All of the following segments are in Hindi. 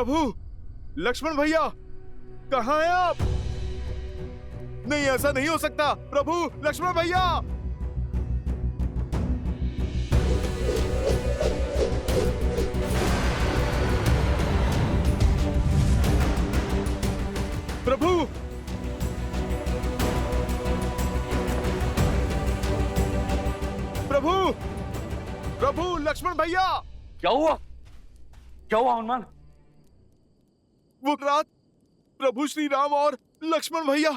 प्रभु, लक्ष्मण भैया, कहाँ हैं आप? नहीं, ऐसा नहीं हो सकता। प्रभु, लक्ष्मण भैया। प्रभु, प्रभु, प्रभु, लक्ष्मण भैया। क्या हुआ? क्या हुआ हनुमान? वो रात प्रभु श्री राम और लक्ष्मण भैया।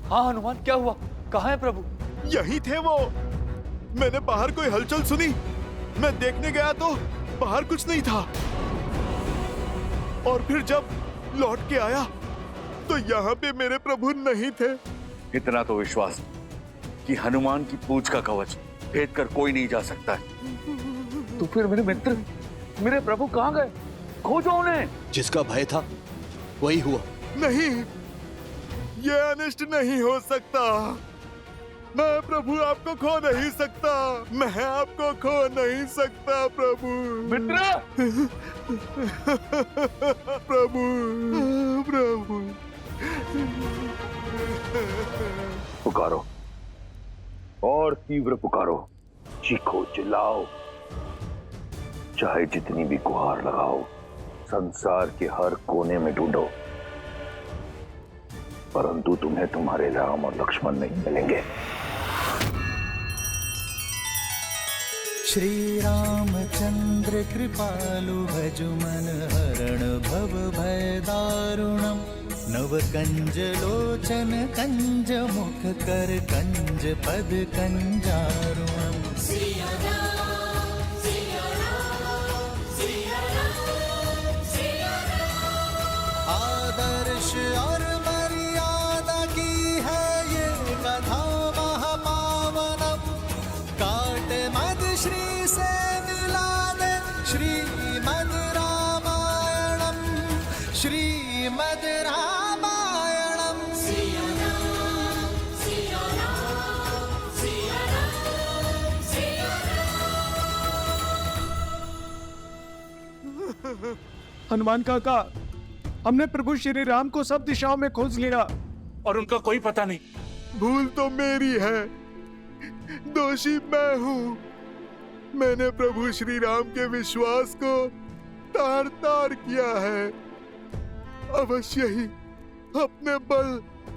हाँ हनुमान, क्या हुआ? कहाँ है प्रभु? यही थे वो। मैंने बाहर कोई हलचल सुनी, मैं देखने गया तो बाहर कुछ नहीं था, और फिर जब लौट के आया तो यहाँ पे मेरे प्रभु नहीं थे। इतना तो विश्वास कि हनुमान की पूंछ का कवच भेद कर कोई नहीं जा सकता है। तो फिर मेरे मित्र, मेरे प्रभु कहाँ गए? खोजो उन्हें। जिसका भय था वही हुआ। नहीं, ये अनिष्ट नहीं हो सकता। मैं प्रभु आपको खो नहीं सकता। मैं आपको खो नहीं सकता प्रभु। मित्र, प्रभु, प्रभु। पुकारो और तीव्र पुकारो, चीखो, चिल्लाओ, चाहे जितनी भी गुहार लगाओ, संसार के हर कोने में ढूंढो, परंतु तुम्हें तुम्हारे राम और लक्ष्मण नहीं मिलेंगे। श्री रामचंद्र कृपालु भजु मन हरण भव भय दारुणम, नव कंज लोचन कंज मुख कर कंज पद कंजारुणम। आदर्श और मर्यादा की है ये कथा महापावनम, काट मद श्री से मिला दे श्रीमद रामायणम, श्रीमद रामायणम। हनुमान काका, हमने प्रभु श्री राम को सब दिशाओं में खोज लिया और उनका कोई पता नहीं। भूल तो मेरी है, दोषी मैं हूँ। मैंने प्रभु श्री राम के विश्वास को तार तार किया है। अवश्य ही अपने बल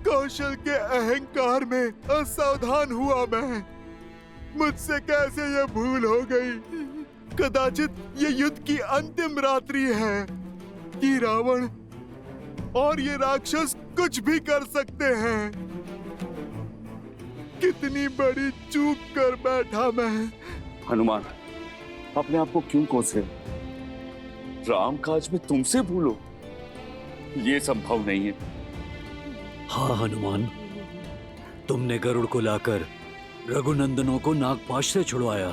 कौशल के अहंकार में असावधान हुआ मैं। मुझसे कैसे ये भूल हो गई? कदाचित ये युद्ध की अंतिम रात्रि है कि रावण और ये राक्षस कुछ भी कर सकते हैं। कितनी बड़ी चूक कर बैठा मैं। हनुमान, अपने आप को क्यों कोसे? राम काज में तुमसे भूलो, ये संभव नहीं है। हाँ हनुमान, तुमने गरुड़ को लाकर रघुनंदनों को नागपाश से छुड़वाया,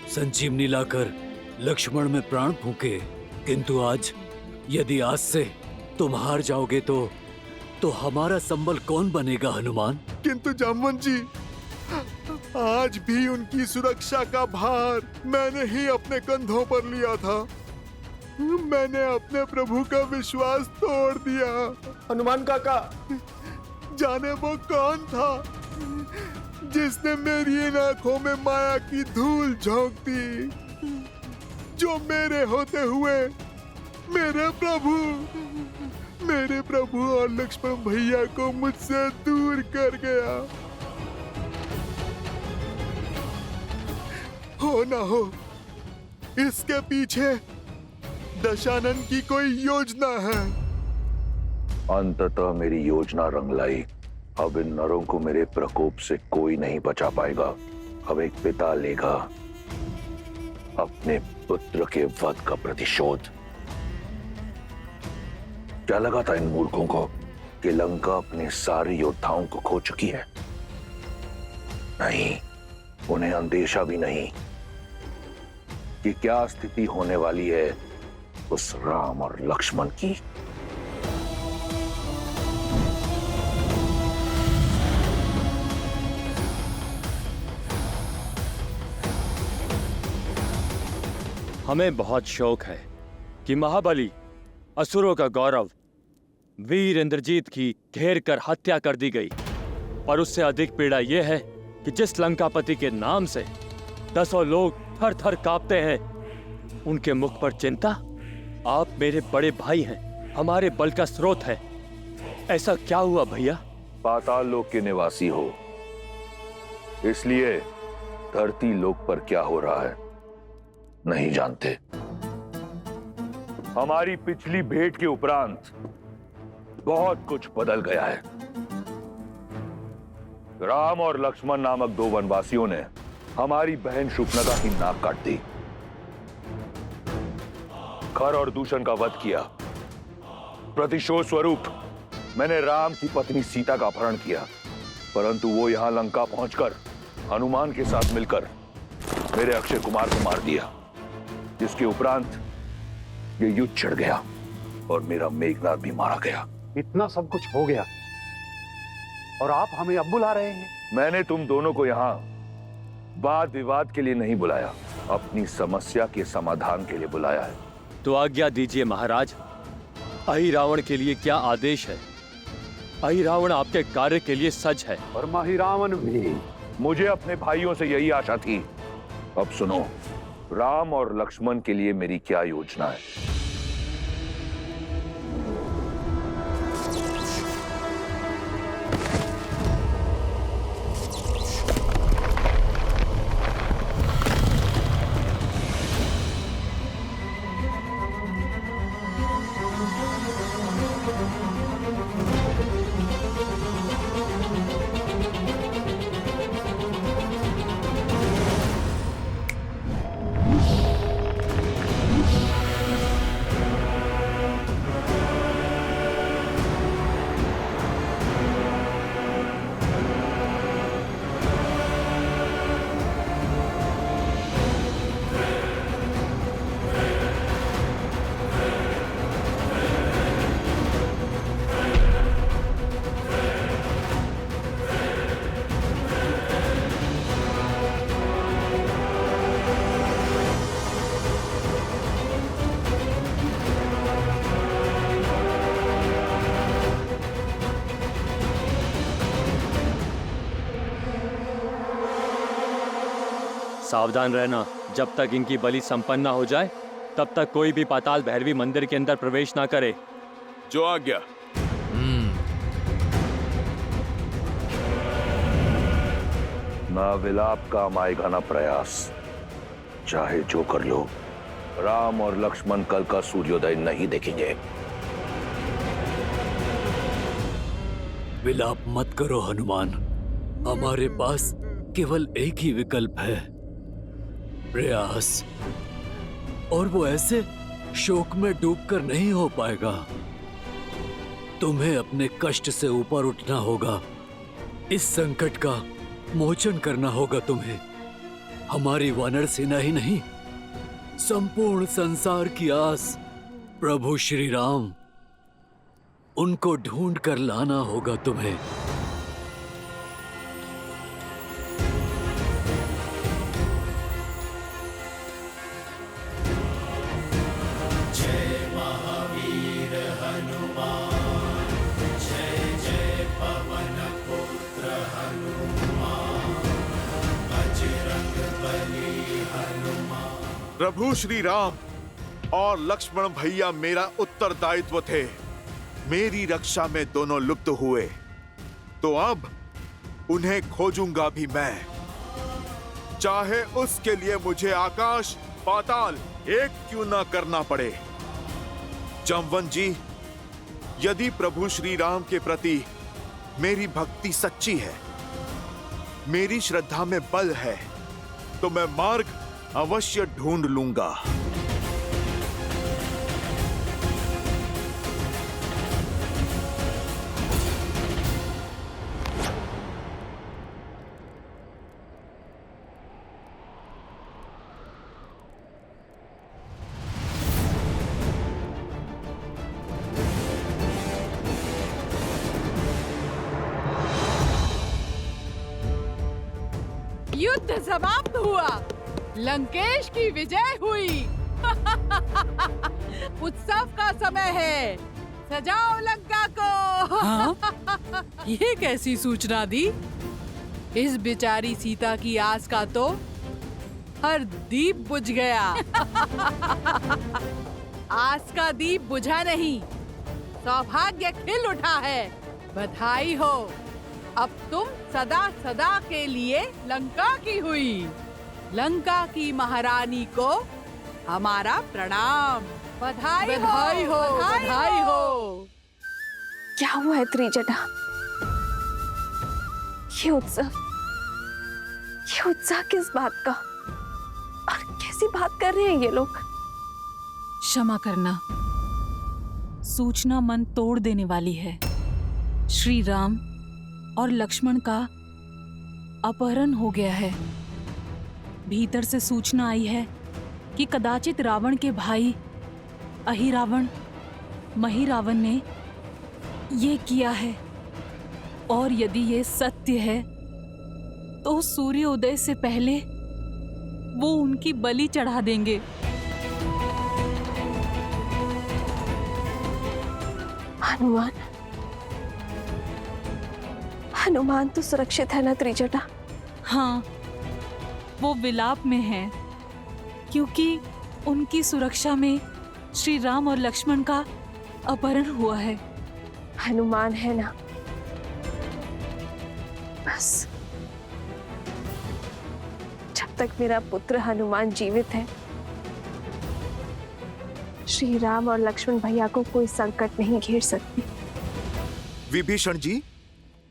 संजीवनी लाकर लक्ष्मण में प्राण फूके, किंतु आज यदि आज से तुम हार जाओगे तो हमारा संबल कौन बनेगा हनुमान? किंतु जामवंत जी, आज भी उनकी सुरक्षा का भार मैंने ही अपने कंधों पर लिया था। मैंने अपने प्रभु का विश्वास तोड़ दिया। हनुमान काका, जाने वो कौन था जिसने मेरी इन आंखों में माया की धूल झोंक दी, जो मेरे होते हुए मेरे प्रभु और लक्ष्मण भैया को मुझसे दूर कर गया। हो ना हो, इसके पीछे दशानन की कोई योजना है। अंततः मेरी योजना रंग लाई। अब इन नरों को मेरे प्रकोप से कोई नहीं बचा पाएगा। अब एक पिता लेगा अपने पुत्र के वध का प्रतिशोध। क्या लगा था इन मूर्खों को कि लंका अपने सारे योद्धाओं को खो चुकी है? नहीं, उन्हें अंदेशा भी नहीं कि क्या स्थिति होने वाली है उस राम और लक्ष्मण की। हमें बहुत शौक है कि महाबली असुरों का गौरव वीर इंद्रजीत की घेर कर हत्या कर दी गई। पर उससे अधिक पीड़ा यह है कि जिस लंकापति के नाम से 10 लोग थर थर कांपते हैं, उनके मुख पर चिंता। आप मेरे बड़े भाई हैं, हमारे बल का स्रोत है। ऐसा क्या हुआ भैया? पाताल लोक के निवासी हो, इसलिए धरती लोक पर क्या हो रहा है नहीं जानते। हमारी पिछली भेंट के उपरांत बहुत कुछ बदल गया है। राम और लक्ष्मण नामक 2 वनवासियों ने हमारी बहन शुकनगा की नाक काट दी, खर और दूषण का वध किया। प्रतिशोध स्वरूप मैंने राम की पत्नी सीता का अपहरण किया, परंतु वो यहां लंका पहुंचकर हनुमान के साथ मिलकर मेरे अक्षय कुमार को मार दिया, जिसके उपरांत ये युद्ध छिड़ गया और मेरा मेघनाद भी मारा गया। इतना सब कुछ हो गया और आप हमें अब बुला रहे हैं? मैंने तुम दोनों को यहां वाद विवाद के लिए नहीं बुलाया, अपनी समस्या के समाधान के लिए बुलाया है। तो आज्ञा दीजिए महाराज, अहि रावण के लिए क्या आदेश है? अहि रावण आपके कार्य के लिए सज है। और माही रावण भी। मुझे अपने भाइयों से यही आशा थी। अब सुनो, राम और लक्ष्मण के लिए मेरी क्या योजना है। सावधान रहना, जब तक इनकी बलि संपन्न न हो जाए तब तक कोई भी पाताल भैरवी मंदिर के अंदर प्रवेश ना करे। जो आज्ञा। ना विलाप काम आएगा ना प्रयास, चाहे जो कर लो। राम और लक्ष्मण कल का सूर्योदय नहीं देखेंगे। विलाप मत करो हनुमान, हमारे पास केवल एक ही विकल्प है, प्रयास। और वो ऐसे शोक में डूबकर नहीं हो पाएगा। तुम्हें अपने कष्ट से ऊपर उठना होगा, इस संकट का मोचन करना होगा तुम्हें। हमारी वानर सेना ही नहीं, संपूर्ण संसार की आस प्रभु श्री राम, उनको ढूंढ कर लाना होगा तुम्हें। प्रभु श्री राम और लक्ष्मण भैया मेरा उत्तरदायित्व थे। मेरी रक्षा में दोनों लुप्त हुए, तो अब उन्हें खोजूंगा भी मैं, चाहे उसके लिए मुझे आकाश पाताल एक क्यों ना करना पड़े। जमवन जी, यदि प्रभु श्री राम के प्रति मेरी भक्ति सच्ची है, मेरी श्रद्धा में बल है, तो मैं मार्ग अवश्य ढूंढ लूंगा। युद्ध समाप्त हुआ, लंकेश की विजय हुई। उत्सव का समय है, सजाओ लंका को। हाँ? ये कैसी सूचना दी? इस बेचारी सीता की आस का तो हर दीप बुझ गया। आस का दीप बुझा नहीं, सौभाग्य खिल उठा है। बधाई हो, अब तुम सदा सदा के लिए लंका की हुई। लंका की महारानी को हमारा प्रणाम। बधाई हो, बधाई हो। क्या हुआ है त्रिजटा? ये उत्साह किस बात का? और कैसी बात कर रहे हैं ये लोग? क्षमा करना, सूचना मन तोड़ देने वाली है। श्री राम और लक्ष्मण का अपहरण हो गया है। भीतर से सूचना आई है कि कदाचित रावण के भाई अहिरावण महिरावण ने ये किया है। और यदि ये सत्य है तो सूर्योदय से पहले वो उनकी बलि चढ़ा देंगे। हनुमान तो सुरक्षित है ना त्रिजटा? हाँ, वो विलाप में है क्योंकि उनकी सुरक्षा में श्री राम और लक्ष्मण का अपहरण हुआ है। हनुमान है ना? बस जब तक मेरा पुत्र हनुमान जीवित है, श्री राम और लक्ष्मण भैया को कोई संकट नहीं घेर सकती। विभीषण जी,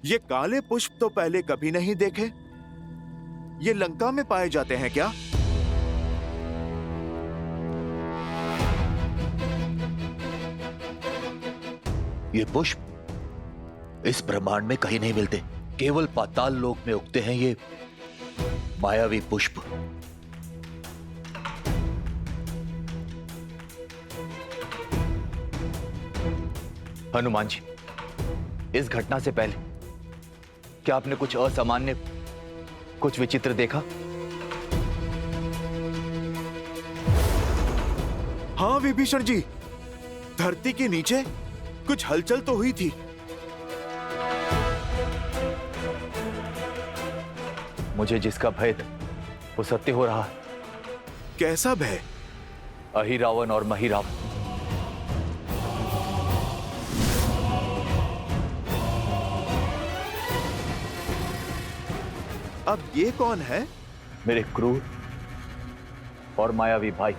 ये काले पुष्प तो पहले कभी नहीं देखे। ये लंका में पाए जाते हैं क्या? ये पुष्प इस ब्रह्मांड में कहीं नहीं मिलते, केवल पाताल लोक में उगते हैं ये मायावी पुष्प। हनुमान जी, इस घटना से पहले क्या आपने कुछ असामान्य, कुछ विचित्र देखा? हाँ विभीषण जी, धरती के नीचे कुछ हलचल तो हुई थी। मुझे जिसका भय था वो सत्य हो रहा है। कैसा भय? अहिरावण और महिरावण। अब ये कौन है? मेरे क्रूर और मायावी भाई।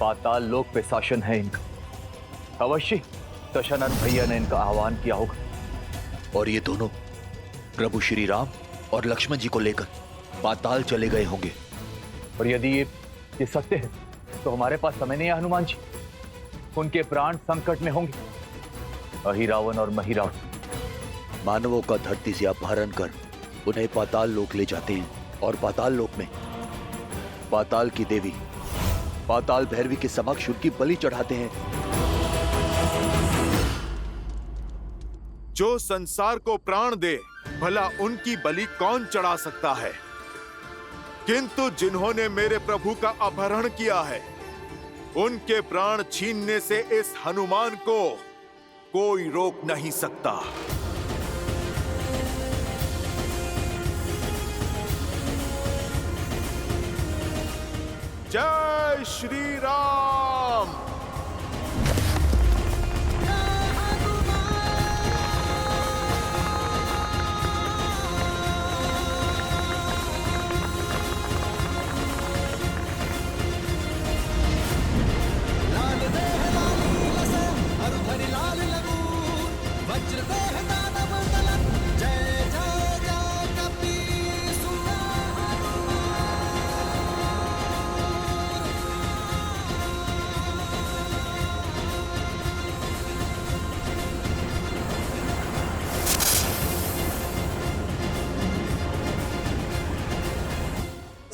पाताल लोक पे शासन है इनका। अवश्य दशरथ भैया ने इनका आह्वान किया होगा। और ये दोनों प्रभु श्री राम और लक्ष्मण जी को लेकर पाताल चले गए होंगे। और यदि ये सत्य है तो हमारे पास समय नहीं है हनुमान जी। उनके प्राण संकट में होंगे। अहिरावण और महिरावण मानवों का धरती से अपहरण कर उन्हें पाताल लोक ले जाते हैं और पाताल लोक में पाताल की देवी पाताल भैरवी के समक्ष उनकी बलि चढ़ाते हैं। जो संसार को प्राण दे, भला उनकी बलि कौन चढ़ा सकता है? किंतु जिन्होंने मेरे प्रभु का अपहरण किया है, उनके प्राण छीनने से इस हनुमान को कोई रोक नहीं सकता। जय श्री राम।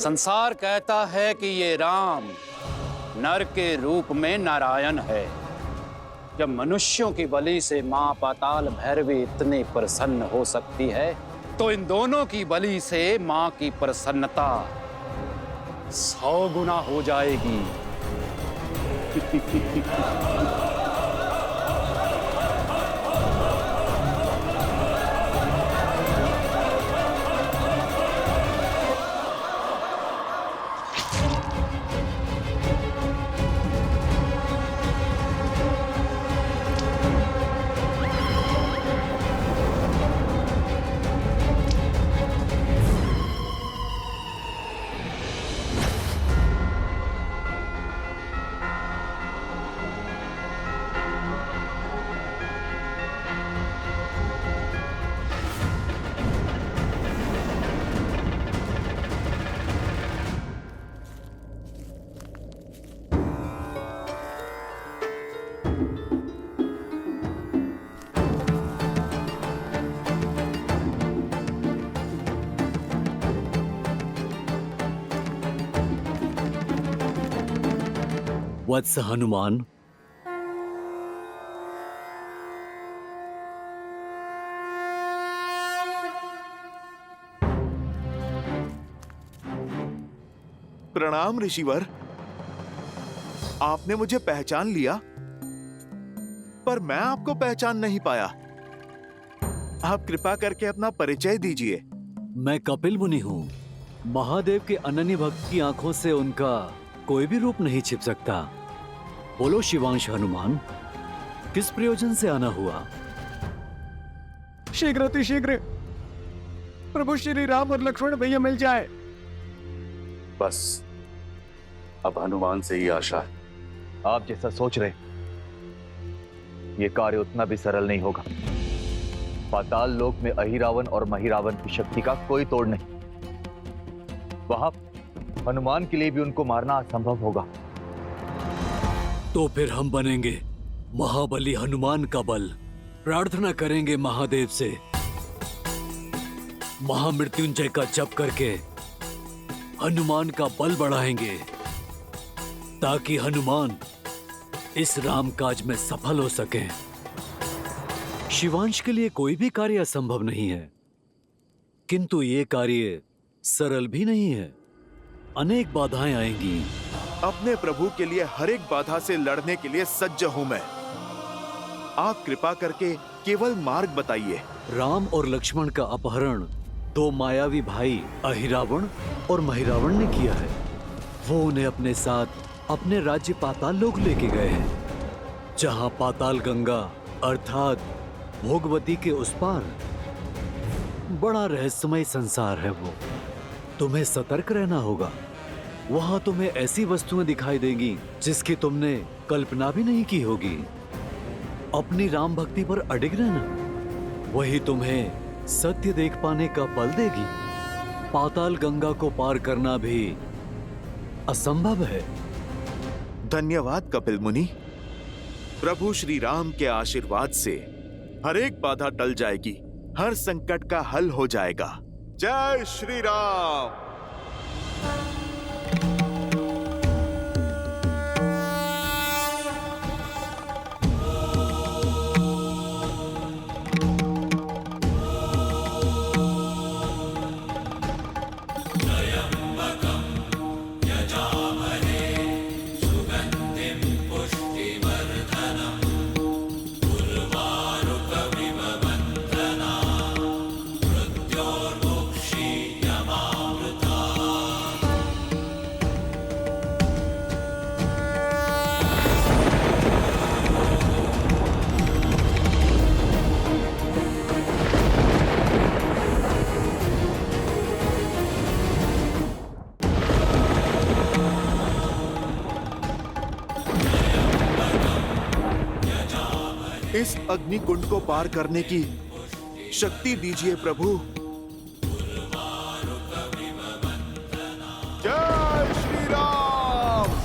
संसार कहता है कि ये राम नर के रूप में नारायण है। जब मनुष्यों की बलि से मां पाताल भैरवी इतनी प्रसन्न हो सकती है, तो इन दोनों की बलि से मां की प्रसन्नता 100 गुना हो जाएगी। वत्स हनुमान, प्रणाम ऋषिवर। आपने मुझे पहचान लिया, पर मैं आपको पहचान नहीं पाया। आप कृपा करके अपना परिचय दीजिए। मैं कपिल मुनि हूँ। महादेव के अनन्य भक्त की आंखों से उनका कोई भी रूप नहीं छिप सकता। बोलो शिवांश हनुमान, किस प्रयोजन से आना हुआ? शीघ्र अतिशीघ्र प्रभु श्री राम और लक्ष्मण भैया मिल जाए। बस अब हनुमान से ही आशा है। आप जैसा सोच रहे ये कार्य उतना भी सरल नहीं होगा। पाताल लोक में अहिरावण और महिरावण की शक्ति का कोई तोड़ नहीं। वहां हनुमान के लिए भी उनको मारना असंभव होगा। तो फिर हम बनेंगे महाबली हनुमान का बल। प्रार्थना करेंगे महादेव से, महामृत्युंजय का जप करके हनुमान का बल बढ़ाएंगे, ताकि हनुमान इस राम काज में सफल हो सके। शिवांश के लिए कोई भी कार्य असंभव नहीं है, किंतु ये कार्य सरल भी नहीं है। अनेक बाधाएं आएंगी। अपने प्रभु के लिए हर एक बाधा से लड़ने के लिए सज्ज हूं मैं। आप कृपा करके केवल मार्ग बताइए। राम और लक्ष्मण का अपहरण दो मायावी भाई अहिरावण और महिरावण ने किया है। वो उन्हें अपने साथ अपने राज्य पाताल लोक लेके गए हैं, जहां पाताल गंगा अर्थात भोगवती के उस पार बड़ा रहस्यमय संसार है। वो तुम्हें सतर्क रहना होगा। वहां तुम्हें ऐसी वस्तुएं दिखाई देंगी जिसकी तुमने कल्पना भी नहीं की होगी। अपनी राम भक्ति पर अडिग रहना, वही तुम्हें सत्य देख पाने का बल देगी। पाताल गंगा को पार करना भी असंभव है। धन्यवाद कपिल मुनि। प्रभु श्री राम के आशीर्वाद से हर एक बाधा टल जाएगी, हर संकट का हल हो जाएगा। जय श्री राम। इस अग्निकुंड को पार करने की शक्ति दीजिए प्रभु। जय श्री राम।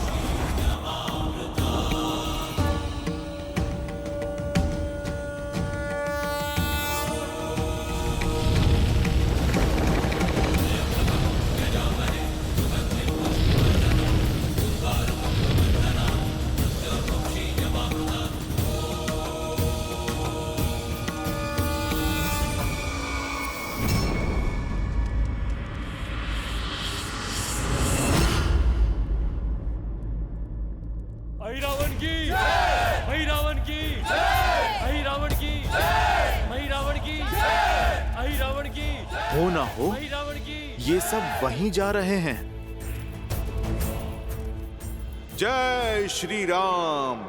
हो ना हो रावण की ये सब वहीं जा रहे हैं। जय श्री राम।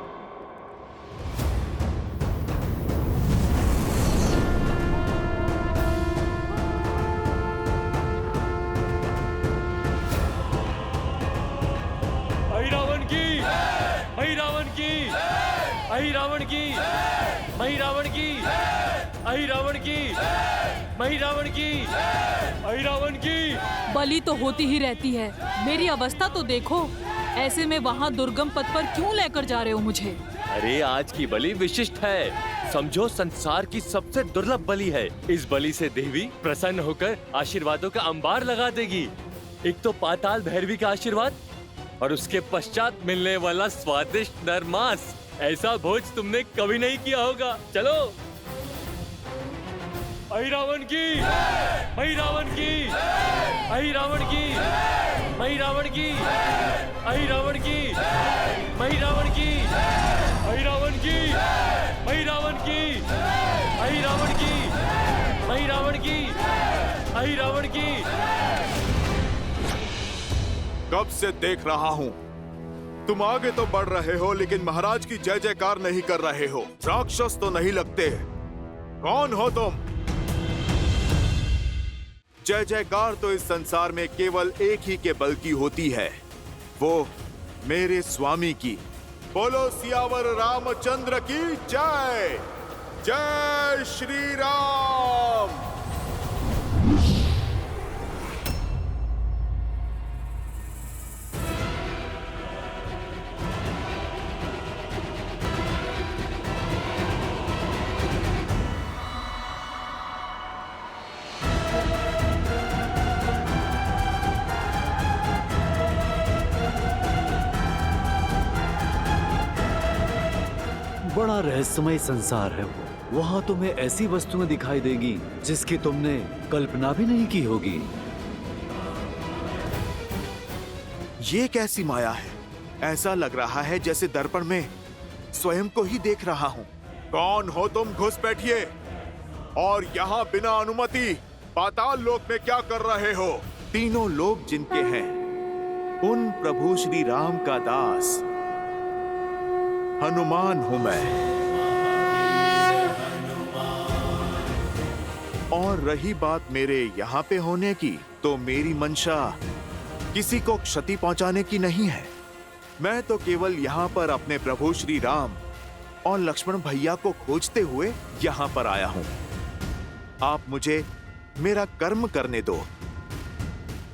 रावण की मही रावण की अहि रावण की मही रावण की अहि रावण की मही रावण की अहि रावण की। बलि तो होती ही रहती है, मेरी अवस्था तो देखो। ऐसे में वहाँ दुर्गम पथ पर क्यों लेकर जा रहे हो मुझे? अरे आज की बलि विशिष्ट है, समझो संसार की सबसे दुर्लभ बलि है। इस बलि से देवी प्रसन्न होकर आशीर्वादों का अंबार लगा देगी। एक तो पाताल भैरवी का आशीर्वाद और उसके पश्चात मिलने वाला स्वादिष्ट नर मांस। ऐसा भोज तुमने कभी नहीं किया होगा। चलो। अहि रावण की मही रावण की अहि रावण की मही रावण की अहि रावण की मही रावण की अहि रावण की मही रावण की अहि रावण की मही रावण की अहि रावण की। कब से देख रहा हूँ तुम आगे तो बढ़ रहे हो लेकिन महाराज की जय जयकार नहीं कर रहे हो। राक्षस तो नहीं लगते। कौन हो तुम? जय जयकार तो इस संसार में केवल एक ही के बल की होती है, वो मेरे स्वामी की। बोलो सियावर रामचंद्र की जय। जय श्री राम। बड़ा रहस्यमय संसार है वो। वहाँ तुम्हें ऐसी वस्तुएं दिखाई देगी जिसकी तुमने कल्पना भी नहीं की होगी। ये कैसी माया है? ऐसा लग रहा है जैसे दर्पण में स्वयं को ही देख रहा हूँ। कौन हो तुम? घुस बैठिए। और यहाँ बिना अनुमति पाताल लोक में क्या कर रहे हो? तीनों लोक जिनके हैं उन प्रभु श्री राम का दास हनुमान हूं मैं। और रही बात मेरे यहाँ पे होने की, तो मेरी मंशा किसी को क्षति पहुंचाने की नहीं है। मैं तो केवल यहाँ पर अपने प्रभु श्री राम और लक्ष्मण भैया को खोजते हुए यहाँ पर आया हूं। आप मुझे मेरा कर्म करने दो,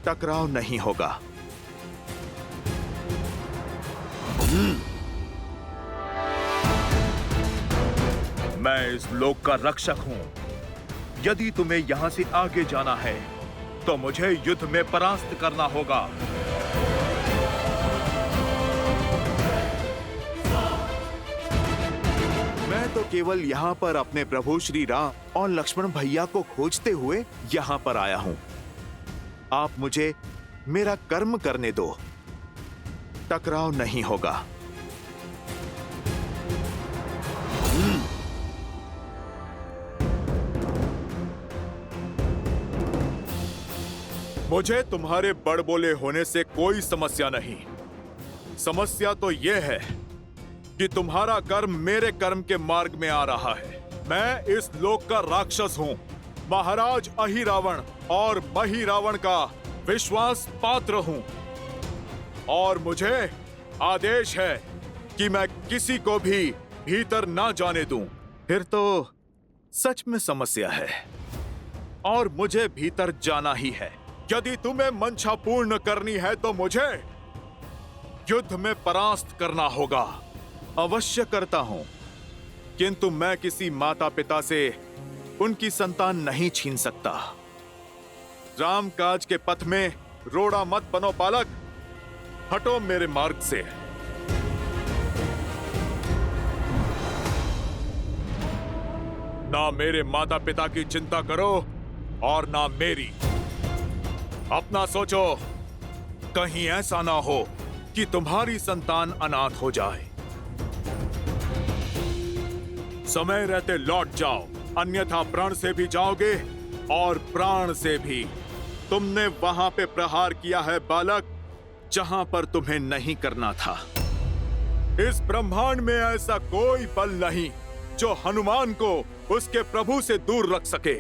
टकराव नहीं होगा। मैं इस लोक का रक्षक हूं। यदि तुम्हें यहां से आगे जाना है तो मुझे युद्ध में परास्त करना होगा। मैं तो केवल यहां पर अपने प्रभु श्री राम और लक्ष्मण भैया को खोजते हुए यहां पर आया हूं। आप मुझे मेरा कर्म करने दो, टकराव नहीं होगा। मुझे तुम्हारे बड़बोले होने से कोई समस्या नहीं। समस्या तो यह है कि तुम्हारा कर्म मेरे कर्म के मार्ग में आ रहा है। मैं इस लोक का राक्षस हूँ, महाराज अहि रावण और मही रावण का विश्वास पात्र हूँ। और मुझे आदेश है कि मैं किसी को भी भीतर ना जाने दूं। फिर तो सच में समस्या है और मुझे भीतर जाना ही है। यदि तुम्हें मंशा पूर्ण करनी है तो मुझे युद्ध में परास्त करना होगा। अवश्य करता हूं, किंतु मैं किसी माता पिता से उनकी संतान नहीं छीन सकता। राम काज के पथ में रोड़ा मत बनो बालक, हटो मेरे मार्ग से। ना मेरे माता पिता की चिंता करो और ना मेरी। अपना सोचो, कहीं ऐसा ना हो कि तुम्हारी संतान अनाथ हो जाए। समय रहते लौट जाओ, अन्यथा प्राण से भी जाओगे और प्राण से भी। तुमने वहां पे प्रहार किया है बालक, जहां पर तुम्हें नहीं करना था। इस ब्रह्मांड में ऐसा कोई बल नहीं जो हनुमान को उसके प्रभु से दूर रख सके।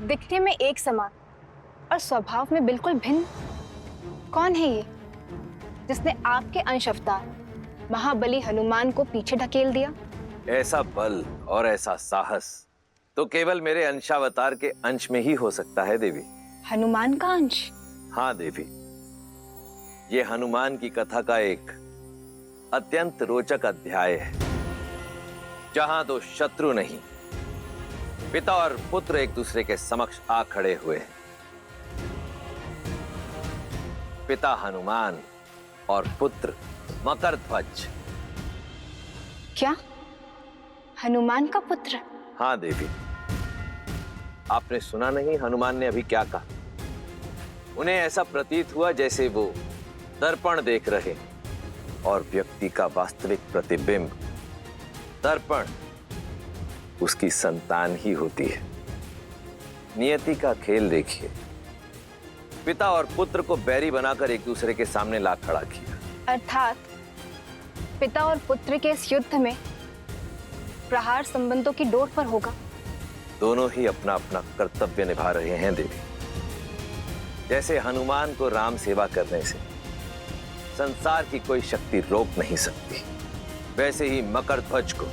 दिखने में एक समान और स्वभाव में बिल्कुल भिन्न, कौन है ये जिसने आपके अंश अवतार महाबली हनुमान को पीछे ढकेल दिया? ऐसा बल और ऐसा साहस तो केवल मेरे अंशावतार के अंश में ही हो सकता है देवी। हनुमान का अंश? हाँ देवी, ये हनुमान की कथा का एक अत्यंत रोचक अध्याय है, जहां दो शत्रु नहीं, पिता और पुत्र एक दूसरे के समक्ष आ खड़े हुए हैं। पिता हनुमान और पुत्र मकरध्वज। क्या हनुमान का पुत्र? हाँ देवी, आपने सुना नहीं हनुमान ने अभी क्या कहा? उन्हें ऐसा प्रतीत हुआ जैसे वो दर्पण देख रहे और व्यक्ति का वास्तविक प्रतिबिंब दर्पण उसकी संतान ही होती है। नियति का खेल देखिए, पिता और पुत्र को बैरी बनाकर एक दूसरे के सामने ला खड़ा किया। अर्थात पिता और पुत्र के इस युद्ध में प्रहार संबंधों की डोर पर होगा। दोनों ही अपना अपना कर्तव्य निभा रहे हैं देवी। जैसे हनुमान को राम सेवा करने से संसार की कोई शक्ति रोक नहीं सकती, वैसे ही मकरध्वज को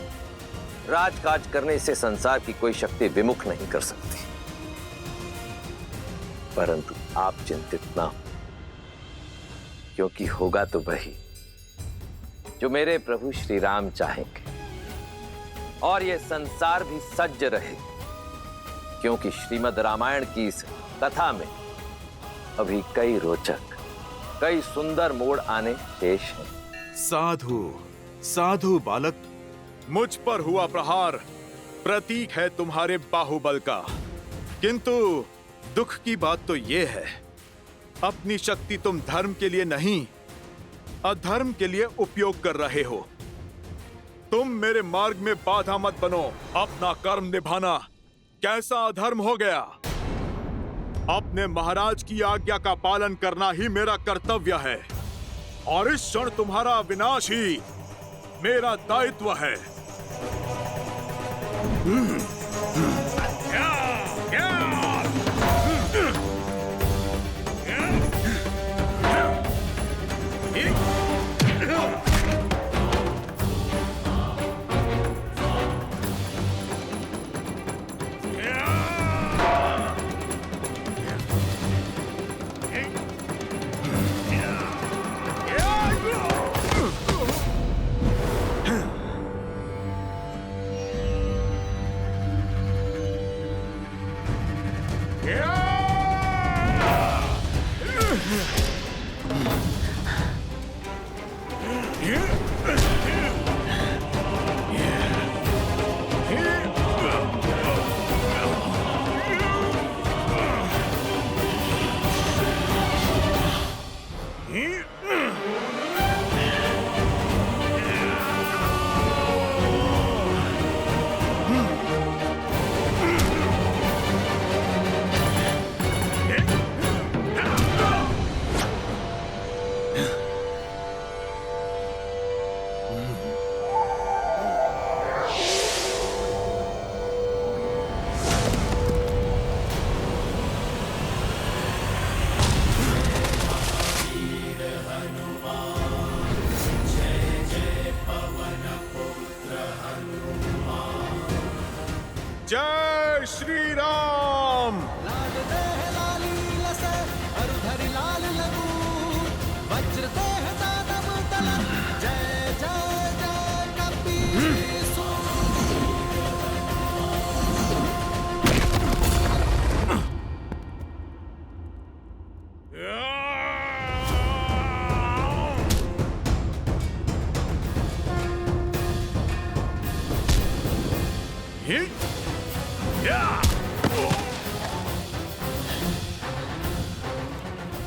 राजकाज करने से संसार की कोई शक्ति विमुख नहीं कर सकती। परंतु आप चिंतित ना हो, क्योंकि होगा तो वही जो मेरे प्रभु श्री राम चाहेंगे, और ये संसार भी सज्ज रहे, क्योंकि श्रीमद् रामायण की इस कथा में अभी कई रोचक, कई सुंदर मोड़ आने शेष हैं। साधु साधु बालक, मुझ पर हुआ प्रहार प्रतीक है तुम्हारे बाहुबल का, किंतु दुख की बात तो यह है, अपनी शक्ति तुम धर्म के लिए नहीं, अधर्म के लिए उपयोग कर रहे हो। तुम मेरे मार्ग में बाधा मत बनो। अपना कर्म निभाना कैसा अधर्म हो गया? अपने महाराज की आज्ञा का पालन करना ही मेरा कर्तव्य है, और इस क्षण तुम्हारा विनाश ही मेरा दायित्व है।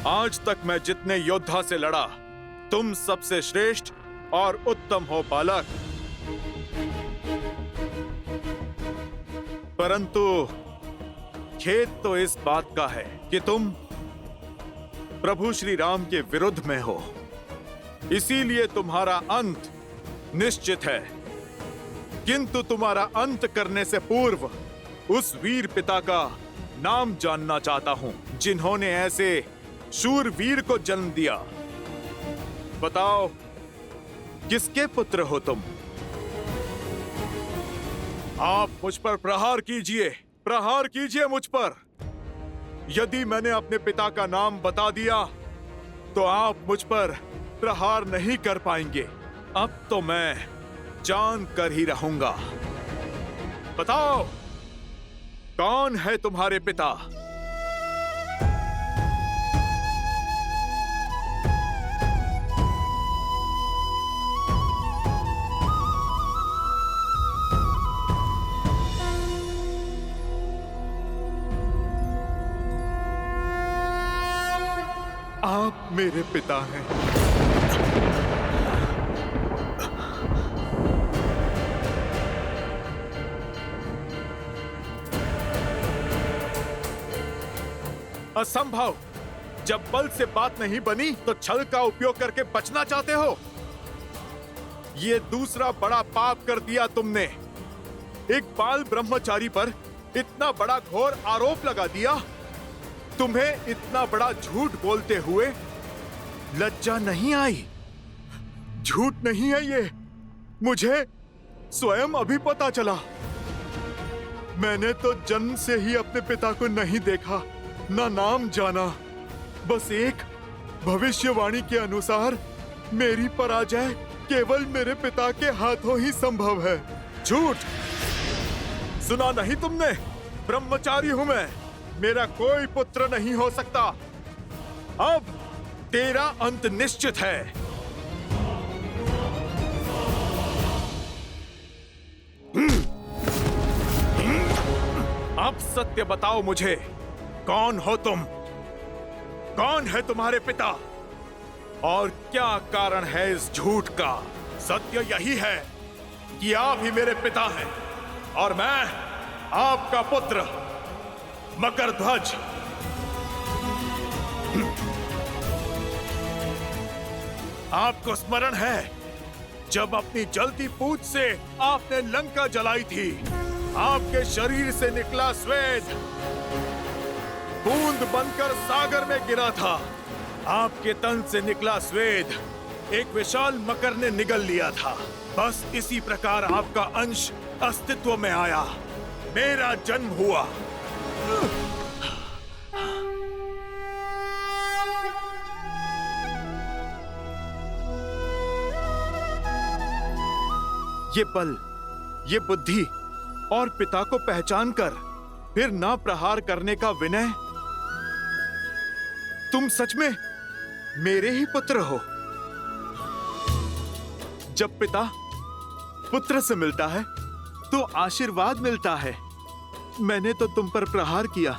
आज तक मैं जितने योद्धा से लड़ा, तुम सबसे श्रेष्ठ और उत्तम हो बालक। परंतु खेद तो इस बात का है कि तुम प्रभु श्री राम के विरुद्ध में हो। इसीलिए तुम्हारा अंत निश्चित है। किंतु तुम्हारा अंत करने से पूर्व उस वीर पिता का नाम जानना चाहता हूं जिन्होंने ऐसे शूरवीर को जन्म दिया। बताओ, किसके पुत्र हो तुम? आप मुझ पर प्रहार कीजिए मुझ पर। यदि मैंने अपने पिता का नाम बता दिया तो आप मुझ पर प्रहार नहीं कर पाएंगे। अब तो मैं जान कर ही रहूंगा। बताओ, कौन है तुम्हारे पिता? आप मेरे पिता हैं। असंभव। जब बल से बात नहीं बनी तो छल का उपयोग करके बचना चाहते हो। ये दूसरा बड़ा पाप कर दिया तुमने। एक बाल ब्रह्मचारी पर इतना बड़ा घोर आरोप लगा दिया। तुम्हें इतना बड़ा झूठ बोलते हुए लज्जा नहीं आई? झूठ नहीं है ये, मुझे स्वयं अभी पता चला। मैंने तो जन्म से ही अपने पिता को नहीं देखा, ना नाम जाना। बस एक भविष्यवाणी के अनुसार मेरी पराजय केवल मेरे पिता के हाथों ही संभव है। झूठ! सुना नहीं तुमने? ब्रह्मचारी हूं मैं, मेरा कोई पुत्र नहीं हो सकता। अब तेरा अंत निश्चित है। अब सत्य बताओ मुझे, कौन हो तुम? कौन है तुम्हारे पिता? और क्या कारण है इस झूठ का? सत्य यही है कि आप ही मेरे पिता हैं और मैं आपका पुत्र मकरध्वज। आपको स्मरण है जब अपनी जलती पूंछ से आपने लंका जलाई थी? आपके शरीर से निकला स्वेद बूंद बनकर सागर में गिरा था। आपके तन से निकला स्वेद एक विशाल मकर ने निगल लिया था। बस इसी प्रकार आपका अंश अस्तित्व में आया, मेरा जन्म हुआ। ये बल, ये बुद्धि और पिता को पहचान कर फिर ना प्रहार करने का विनय। तुम सच में मेरे ही पुत्र हो। जब पिता पुत्र से मिलता है तो आशीर्वाद मिलता है। मैंने तो तुम पर प्रहार किया,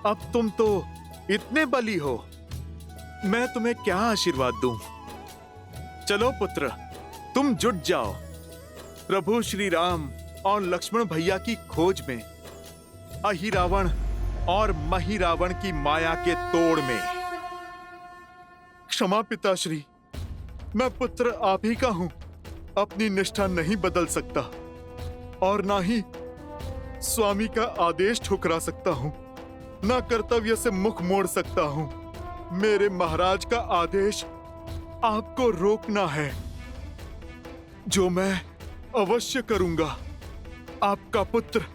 अब तुम तो इतने बली हो, मैं तुम्हें क्या आशीर्वाद दूं? चलो पुत्र, तुम जुट जाओ प्रभु श्री राम और लक्ष्मण भैया की खोज में, अहिरावण और महिरावण की माया के तोड़ में। क्षमा पिताश्री, मैं पुत्र आप ही का हूं। अपनी निष्ठा नहीं बदल सकता और ना ही स्वामी का आदेश ठुकरा सकता हूं, ना कर्तव्य से मुख मोड़ सकता हूं। मेरे महाराज का आदेश आपको रोकना है, जो मैं अवश्य करूंगा। आपका पुत्र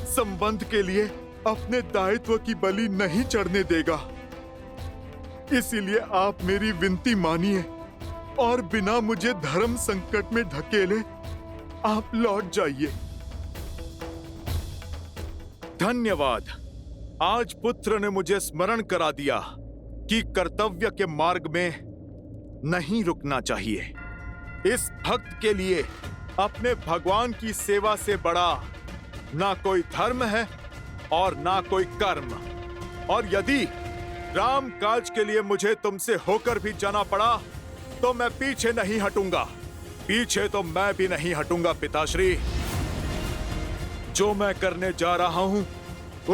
संबंध के लिए अपने दायित्व की बलि नहीं चढ़ने देगा। इसीलिए आप मेरी विनती मानिए और बिना मुझे धर्म संकट में धकेले आप लौट जाइए। धन्यवाद। आज पुत्र ने मुझे स्मरण करा दिया कि कर्तव्य के मार्ग में नहीं रुकना चाहिए। इस भक्त के लिए अपने भगवान की सेवा से बड़ा ना कोई धर्म है और ना कोई कर्म। और यदि राम काज के लिए मुझे तुमसे होकर भी जाना पड़ा तो मैं पीछे नहीं हटूंगा। पीछे तो मैं भी नहीं हटूंगा पिताश्री। जो मैं करने जा रहा हूं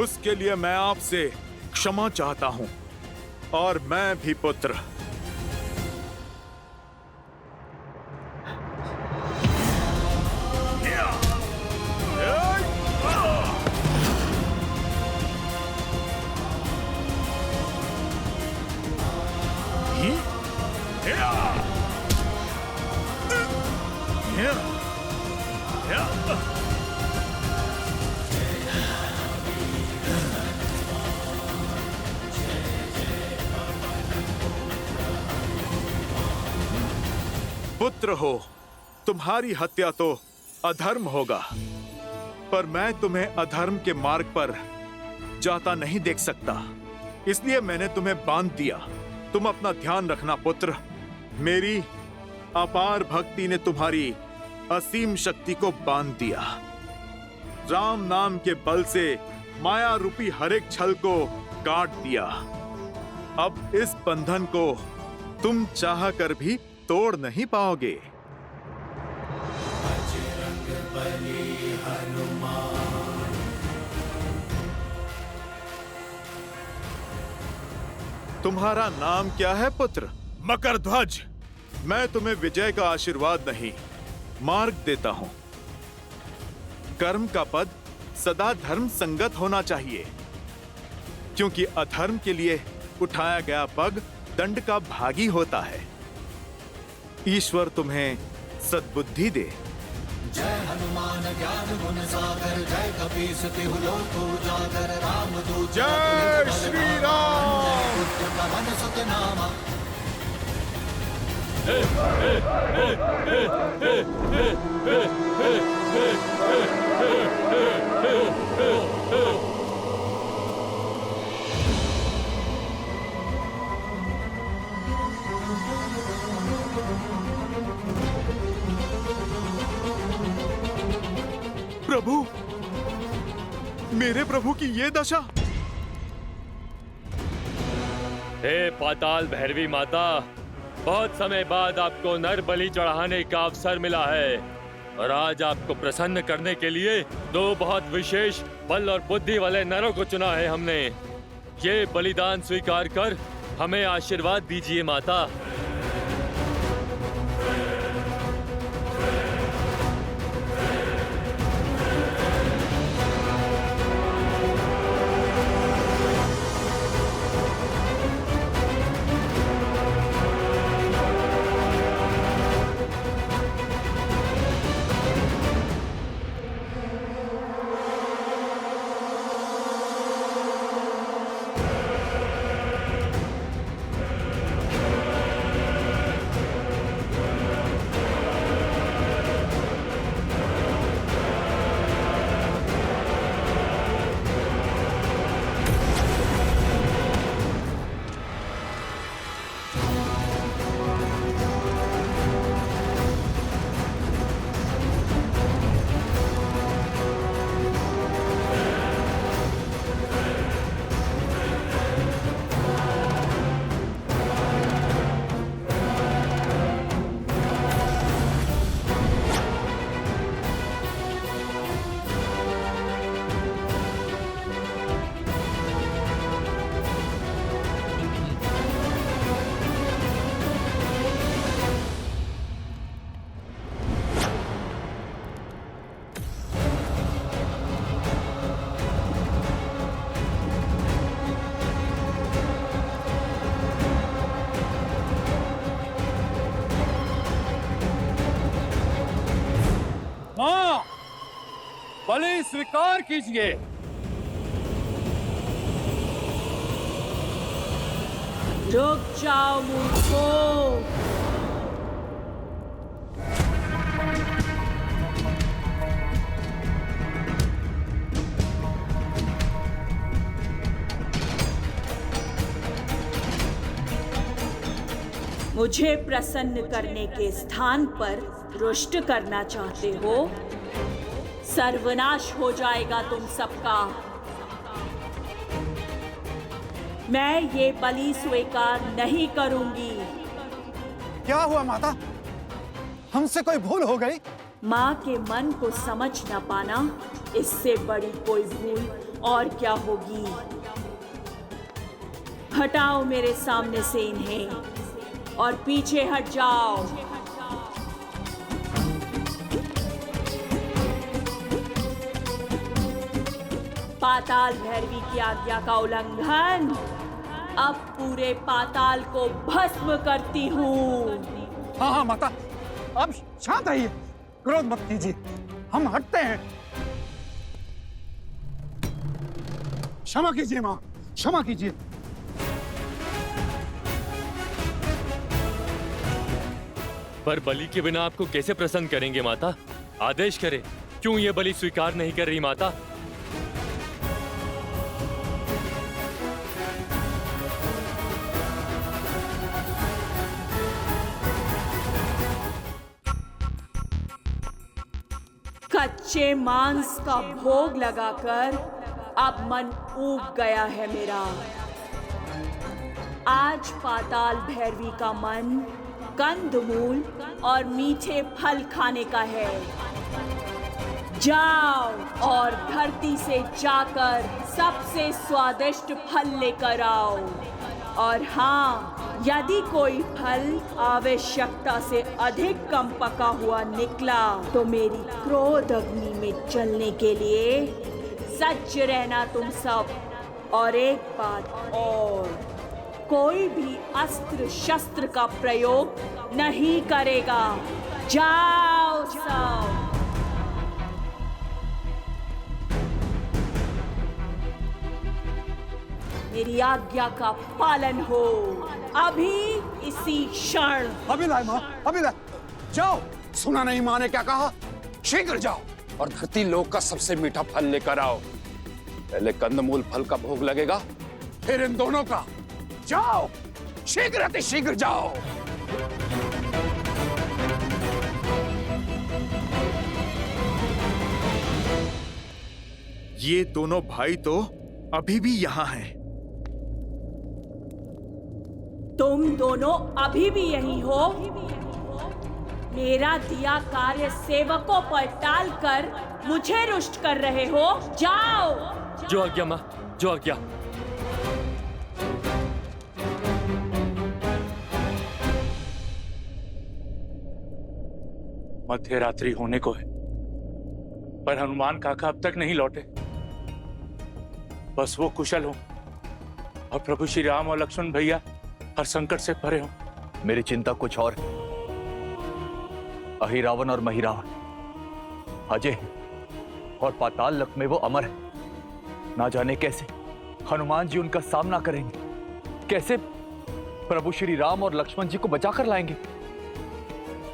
उसके लिए मैं आपसे क्षमा चाहता हूं। और मैं भी पुत्र। पुत्र हो, तुम्हारी हत्या तो अधर्म होगा, पर मैं तुम्हें अधर्म के मार्ग पर जाता नहीं देख सकता। इसलिए मैंने तुम्हें बांध दिया। तुम अपना ध्यान रखना पुत्र। मेरी अपार भक्ति ने तुम्हारी असीम शक्ति को बांध दिया। राम नाम के बल से माया रूपी हर एक छल को काट दिया। अब इस बंधन को तुम चाह कर भी तोड़ नहीं पाओगे। तुम्हारा नाम क्या है पुत्र? मकरध्वज। मैं तुम्हें विजय का आशीर्वाद नहीं, मार्ग देता हूं। कर्म का पद सदा धर्म संगत होना चाहिए, क्योंकि अधर्म के लिए उठाया गया पग दंड का भागी होता है। ईश्वर तुम्हें सद्बुद्धि दे। जय हनुमान ज्ञान गुण सागर, जय कपीस तिहु लोक उजागर, रामदूत जय श्री राम। पुत्र पवन सुत नामा। प्रभु, मेरे प्रभु की ये दशा। हे पाताल भैरवी माता, बहुत समय बाद आपको नर बलि चढ़ाने का अवसर मिला है और आज आपको प्रसन्न करने के लिए दो बहुत विशेष बल और बुद्धि वाले नरों को चुना है हमने। ये बलिदान स्वीकार कर हमें आशीर्वाद दीजिए माता। बलि स्वीकार कीजिए। रुक जाओ मूर्खो। मुझे प्रसन्न करने के स्थान पर रुष्ट करना चाहते हो? सर्वनाश हो जाएगा तुम सबका। मैं ये बलि स्वीकार नहीं करूंगी। क्या हुआ माता? हमसे कोई भूल हो गई? माँ के मन को समझ न पाना, इससे बड़ी कोई भूल और क्या होगी। हटाओ मेरे सामने से इन्हें और पीछे हट जाओ। पाताल भैरवी की आज्ञा का उल्लंघन। अब पूरे पाताल को भस्म करती हूँ। हाँ हाँ माता, अब शांत रहिए, क्रोध मत कीजिए, हम हटते हैं। क्षमा कीजिए माँ, क्षमा कीजिए। पर बलि के बिना आपको कैसे प्रसन्न करेंगे माता? आदेश करें, क्यों ये बलि स्वीकार नहीं कर रही माता? कच्चे मांस का भोग लगाकर अब मन ऊब गया है मेरा। आज पाताल भैरवी का मन कंदमूल और मीठे फल खाने का है। जाओ और धरती से जाकर सबसे स्वादिष्ट फल लेकर आओ। और हाँ, यदि कोई फल आवश्यकता से अधिक कम पका हुआ निकला तो मेरी क्रोध अग्नि में जलने के लिए सज्ज रहना तुम सब। और एक बात और, कोई भी अस्त्र शस्त्र का प्रयोग नहीं करेगा। जाओ सब। मेरी आज्ञा का पालन हो अभी इसी क्षण। अभी लाए माँ, अभी लाए। जाओ, सुना नहीं माँ ने क्या कहा? शीघ्र जाओ और धरती लोक का सबसे मीठा फल लेकर आओ। पहले कंदमूल फल का भोग लगेगा, फिर इन दोनों का। जाओ, शीघ्र अति शीघ्र जाओ। ये दोनों भाई तो अभी भी यहाँ हैं। तुम दोनों अभी भी यही हो? मेरा दिया कार्य सेवकों पर टालकर मुझे रुष्ट कर रहे हो? जाओ। जो आज्ञा माँ, जो आज्ञा। मध्य रात्रि होने को है, पर हनुमान काका अब तक नहीं लौटे। बस वो कुशल हो और प्रभु श्री राम और लक्ष्मण भैया हर संकट से परे हो। मेरी चिंता कुछ और है। अहिरावण और महिरावण अजय हैं और पाताल लोक में वो अमर है। ना जाने कैसे हनुमान जी उनका सामना करेंगे, कैसे प्रभु श्री राम और लक्ष्मण जी को बचाकर लाएंगे।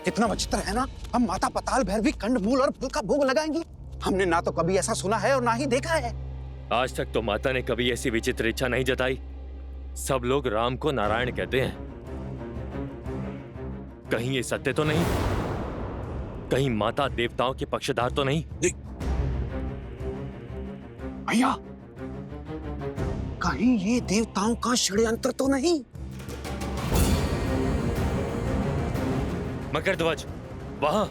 कितना विचित्र है ना, हम माता पाताल भैरवी कंदमूल और फल का भोग लगाएंगी। हमने ना तो कभी ऐसा सुना है और ना ही देखा है। आज तक तो माता ने कभी ऐसी विचित्र इच्छा नहीं जताई। सब लोग राम को नारायण कहते हैं। कहीं ये सत्य तो नहीं? कहीं माता देवताओं के पक्षधर तो नहीं? भैया, कहीं ये देवताओं का षड्यंत्र तो नहीं? मकरध्वज, वहां।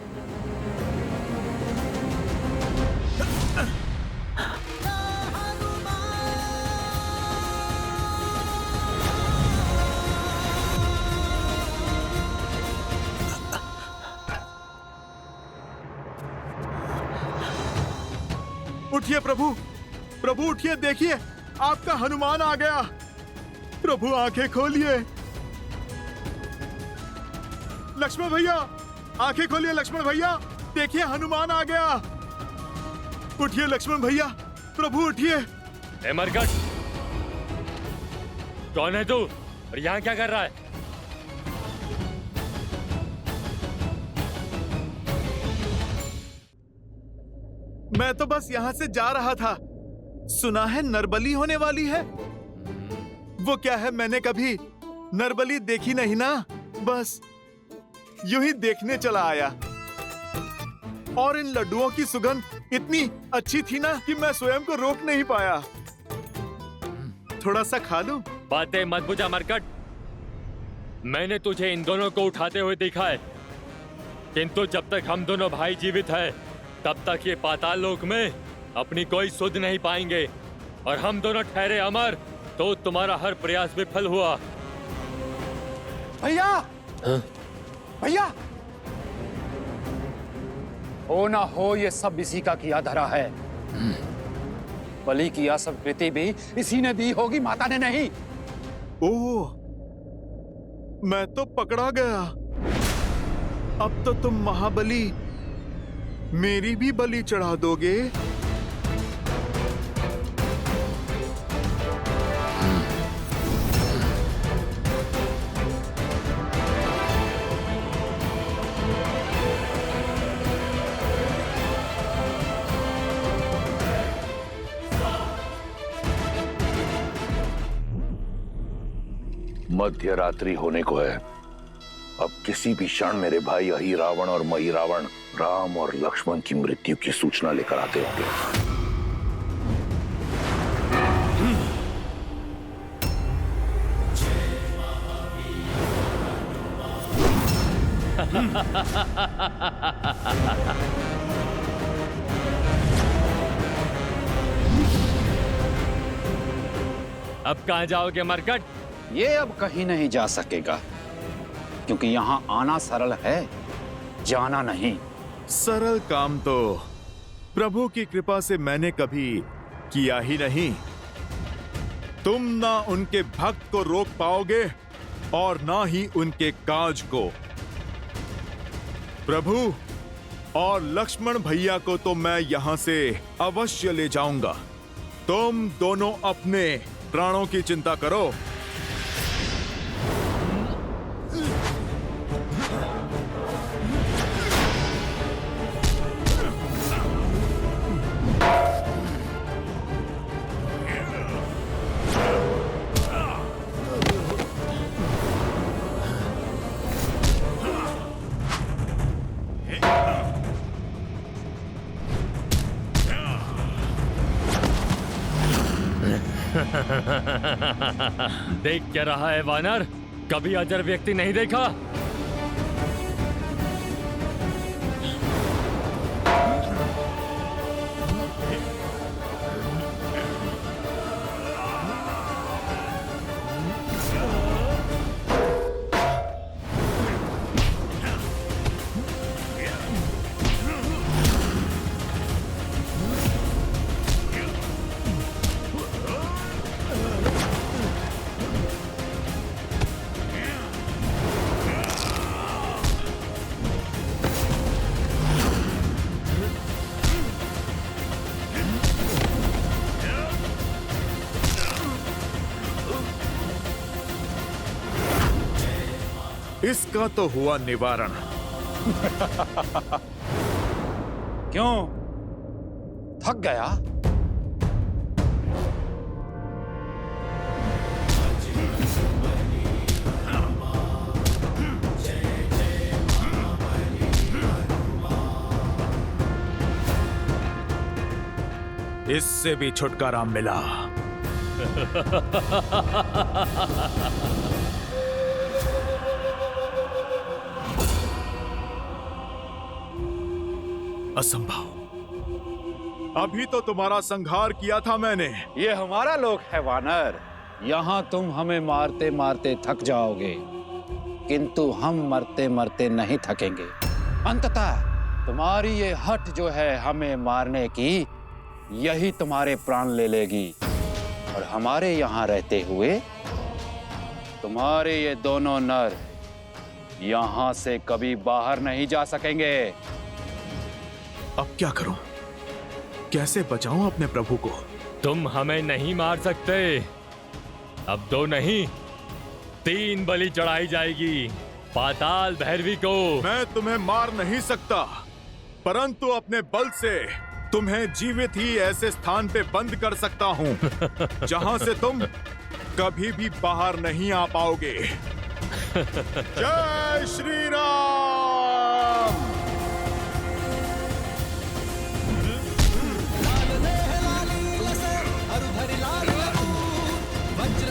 उठिए प्रभु, प्रभु उठिए, देखिए आपका हनुमान आ गया। प्रभु आंखें खोलिए। लक्ष्मण भैया, आंखें खोलिए लक्ष्मण भैया, देखिए हनुमान आ गया। उठिए लक्ष्मण भैया, प्रभु उठिए। ए मरकट, कौन है तू और यहाँ क्या कर रहा है? मैं तो बस यहाँ से जा रहा था। सुना है नरबली होने वाली है। वो क्या है, मैंने कभी नरबली देखी नहीं ना, बस यूं ही देखने चला आया। और इन लड्डुओं की सुगंध इतनी अच्छी थी ना कि मैं स्वयं को रोक नहीं पाया। थोड़ा सा खा लूं? बातें मत बुझा मरकट। मैंने तुझे इन दोनों को उठाते हुए देखा है, किंतु जब तक हम दोनों भाई जीवित हैं, तब तक ये पाताल लोक में अपनी कोई सुध नहीं पाएंगे, और हम दोनों ठहरे अमर तो तुम्हारा हर प्रयास विफल हुआ। भैया, भैया, हो ना हो ये सब इसी का किया धरा है। बलि की यह सब कृति भी इसी ने दी होगी, माता ने नहीं। ओह, मैं तो पकड़ा गया। अब तो तुम महाबली मेरी भी बलि चढ़ा दोगे। मध्य रात्रि होने को है। अब किसी भी क्षण मेरे भाई अहि रावण और मही रावण राम और लक्ष्मण की मृत्यु की सूचना लेकर आते होंगे। अब कहां जाओगे मरकट? ये अब कहीं नहीं जा सकेगा, क्योंकि यहाँ आना सरल है, जाना नहीं। सरल काम तो प्रभु की कृपा से मैंने कभी किया ही नहीं। तुम ना उनके भक्त को रोक पाओगे और ना ही उनके काज को। प्रभु और लक्ष्मण भैया को तो मैं यहां से अवश्य ले जाऊंगा। तुम दोनों अपने प्राणों की चिंता करो। देख क्या रहा है वानर? कभी अजर व्यक्ति नहीं देखा? इसका तो हुआ निवारण। क्यों? थक गया? इससे भी छुटकारा मिला। असंभव। अभी तो तुम्हारा संहार किया था मैंने। ये हमारा लोक है वानर। यहाँ तुम हमें मारते मारते थक जाओगे, किंतु हम मरते मरते नहीं थकेंगे। अंततः तुम्हारी ये हट जो है हमें मारने की, यही तुम्हारे प्राण ले लेगी, और हमारे यहाँ रहते हुए तुम्हारे ये दोनों नर यहाँ से कभी बाहर नहीं जा सकेंगे। अब क्या करूं? कैसे बचाऊं अपने प्रभु को? तुम हमें नहीं मार सकते। अब 2 नहीं 3 बलि चढ़ाई जाएगी पाताल भैरवी को। मैं तुम्हें मार नहीं सकता, परंतु अपने बल से तुम्हें जीवित ही ऐसे स्थान पे बंद कर सकता हूं जहां से तुम कभी भी बाहर नहीं आ पाओगे। जय श्री राम। वज्र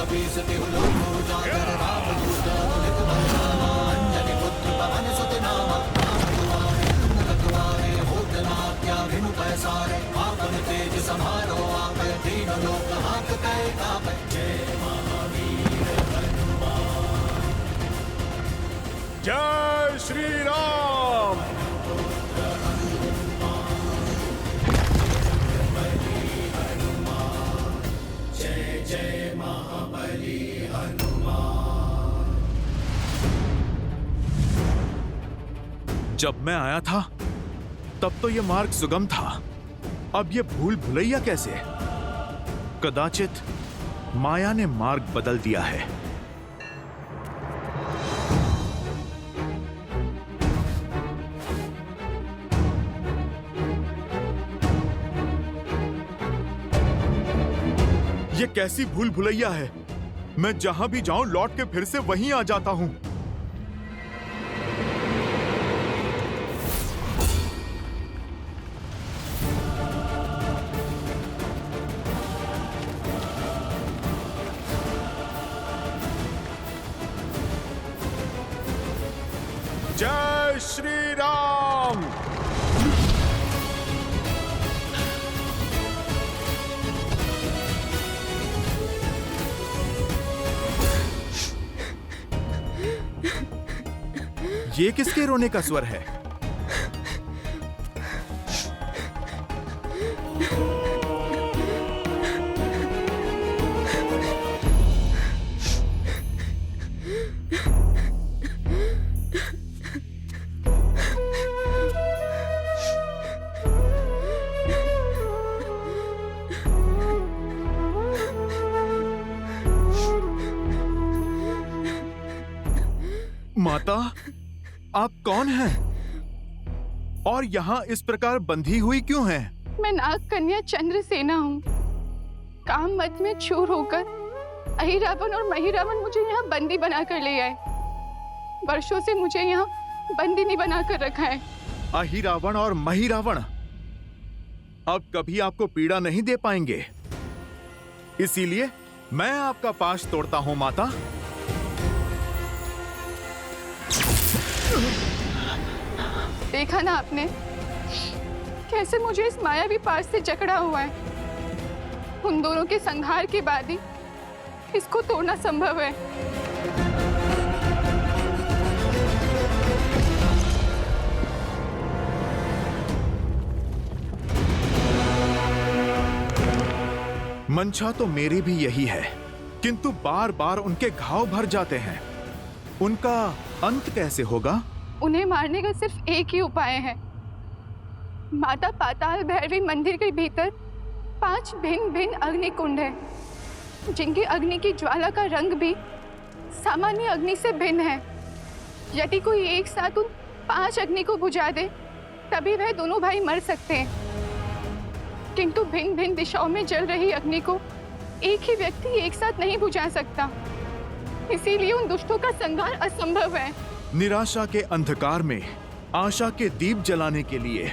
कपीस तिहु लोक उजागर रामदूत अतुलित बल धामा अंजनी पुत्र पवन सुत नामा राम दुआरे रखवारे होत न हत्या बिनु पैसारे आपन तेज समारो आपे तीन लोक हाथ कै कापे जय महावीर हनुमान। जय श्री राम। जय जय महाबली हनुमान। जब मैं आया था तब तो यह मार्ग सुगम था, अब यह भूल भुलैया कैसे? कदाचित माया ने मार्ग बदल दिया है। ये कैसी भूल भुलैया है? मैं जहां भी जाऊं लौट के फिर से वहीं आ जाता हूं। जय श्री राम। ये किसके रोने का स्वर है? माता, आप कौन हैं? और यहाँ इस प्रकार बंधी हुई क्यों हैं? मैं नाग कन्या चंद्रसेना हूँ। काम मत में चूर होकर अहिरावण और महिरावण मुझे यहाँ बंदी बनाकर ले आए। वर्षों से मुझे यहाँ बंदिनी बनाकर रखा है। अहिरावण और महिरावण अब कभी आपको पीड़ा नहीं दे पाएंगे, इसीलिए मैं आपका पाश तोड़ता हूँ माता। देखा ना आपने कैसे मुझे इस मायावी पाश से जकड़ा हुआ है। उन दोनों के संहार के बाद ही इसको तोड़ना संभव है। मंशा तो मेरी भी यही है, किंतु बार बार उनके घाव भर जाते हैं। उनका अंत कैसे होगा? उन्हें मारने का सिर्फ एक ही उपाय है। माता पाताल भैरवी मंदिर के भीतर 5 भिन्न भिन्न अग्नि कुंड है, जिनकी अग्नि की ज्वाला का रंग भी सामान्य अग्नि से भिन्न है। यदि कोई एक साथ उन 5 अग्नि को बुझा दे तभी वह दोनों भाई मर सकते हैं, किंतु भिन्न भिन्न दिशाओं में जल रही अग्नि को एक ही व्यक्ति एक साथ नहीं बुझा सकता। इसीलिए उन दुष्टों का संहार असंभव है। निराशा के अंधकार में आशा के दीप जलाने के लिए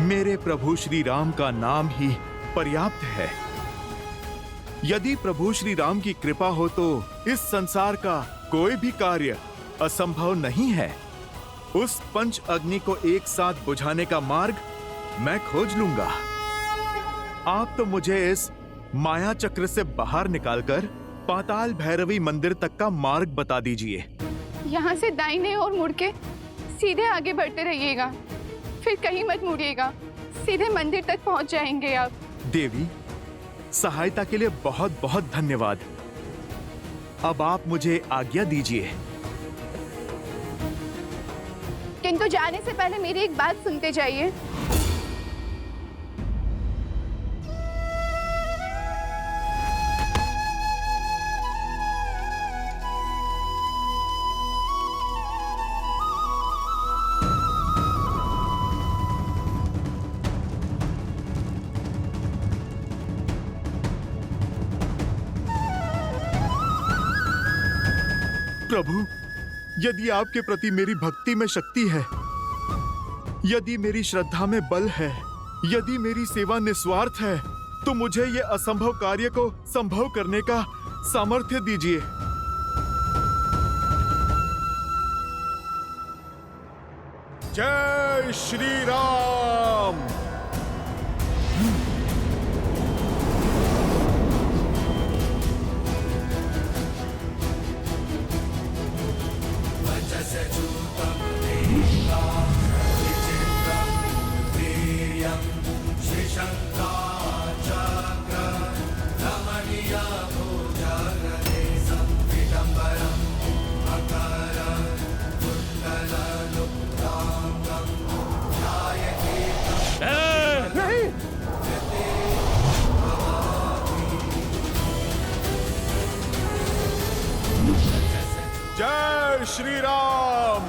मेरे प्रभु श्री राम का नाम ही पर्याप्त है। यदि प्रभु श्री राम की कृपा हो तो इस संसार का कोई भी कार्य असंभव नहीं है। उस पंच अग्नि को एक साथ बुझाने का मार्ग मैं खोज लूंगा। आप तो मुझे इस माया चक्र से बाहर निकालकर पाताल भैरवी मंदिर तक का मार्ग बता दीजिए। यहाँ से दाहिने और मुड़ के सीधे आगे बढ़ते रहिएगा, फिर कहीं मत मुड़िएगा, सीधे मंदिर तक पहुँच जाएंगे आप। देवी, सहायता के लिए बहुत बहुत धन्यवाद। अब आप मुझे आज्ञा दीजिए। किंतु जाने से पहले मेरी एक बात सुनते जाइए। प्रभु, यदि आपके प्रति मेरी भक्ति में शक्ति है, यदि मेरी श्रद्धा में बल है, यदि मेरी सेवा निस्वार्थ है, तो मुझे ये असंभव कार्य को संभव करने का सामर्थ्य दीजिए। जय श्री राम। जय श्री राम।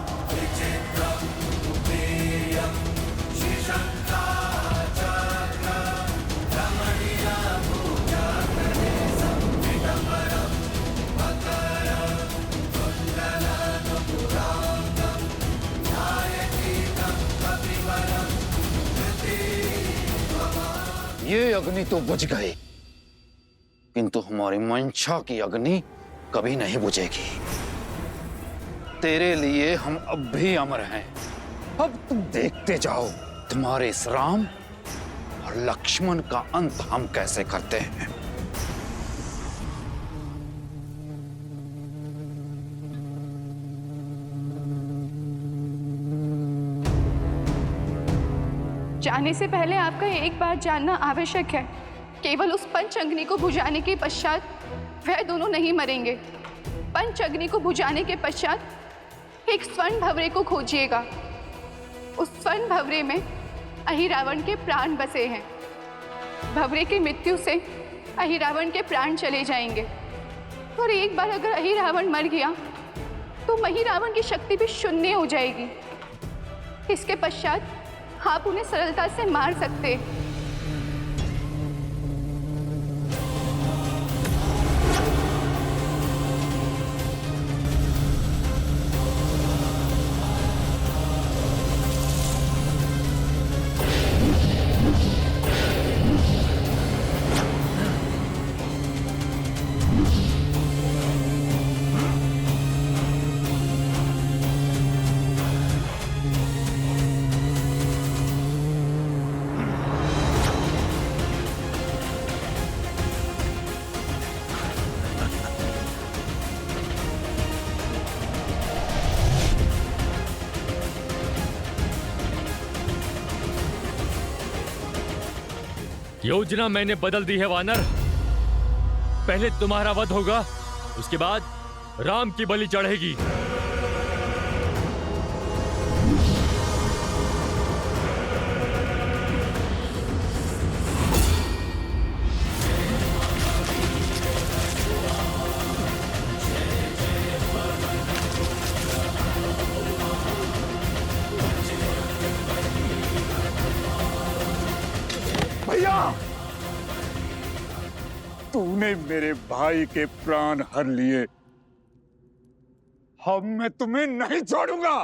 ये अग्नि तो बुझ गई, किंतु हमारी मंशा की अग्नि कभी नहीं बुझेगी। तेरे लिए हम अब भी अमर हैं। अब तुम देखते जाओ तुम्हारे इस राम और लक्ष्मण का अंत हम कैसे करते हैं। जाने से पहले आपका एक बात जानना आवश्यक है। केवल उस पंच अग्नि को बुझाने के पश्चात वह दोनों नहीं मरेंगे। पंच अग्नि को बुझाने के पश्चात एक स्वर्ण भवरे को खोजिएगा। उस स्वर्ण भवरे में अहिरावण के प्राण बसे हैं। भवरे की मृत्यु से अहिरावण के प्राण चले जाएंगे और एक बार अगर अहिरावण मर गया तो महिरावण की शक्ति भी शून्य हो जाएगी। इसके पश्चात आप उन्हें सरलता से मार सकते। योजना मैंने बदल दी है वानर। पहले तुम्हारा वध होगा, उसके बाद राम की बलि चढ़ेगी। भैया, तूने मेरे भाई के प्राण हर लिए। अब मैं तुम्हें नहीं छोड़ूंगा।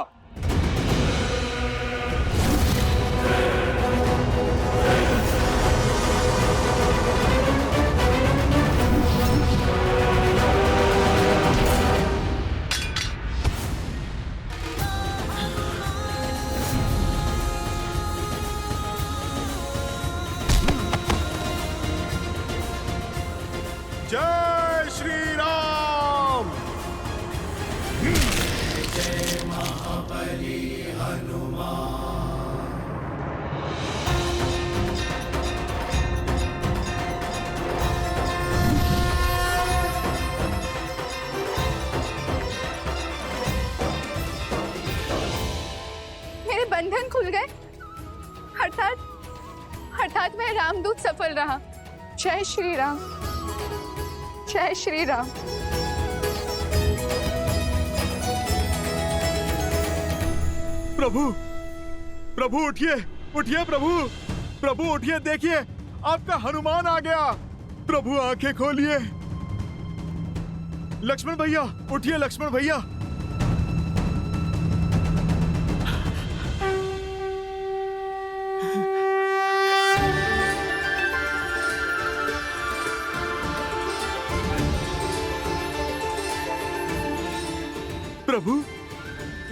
जय श्री राम। जय महाबली हनुमान। मेरे बंधन खुल गए, अर्थात मैं रामदूत सफल रहा। जय श्री राम। जय श्री राम। प्रभु, प्रभु उठिए, उठिए प्रभु, प्रभु उठिए, देखिए आपका हनुमान आ गया। प्रभु आंखें खोलिए। लक्ष्मण भैया उठिए, लक्ष्मण भैया। प्रभु,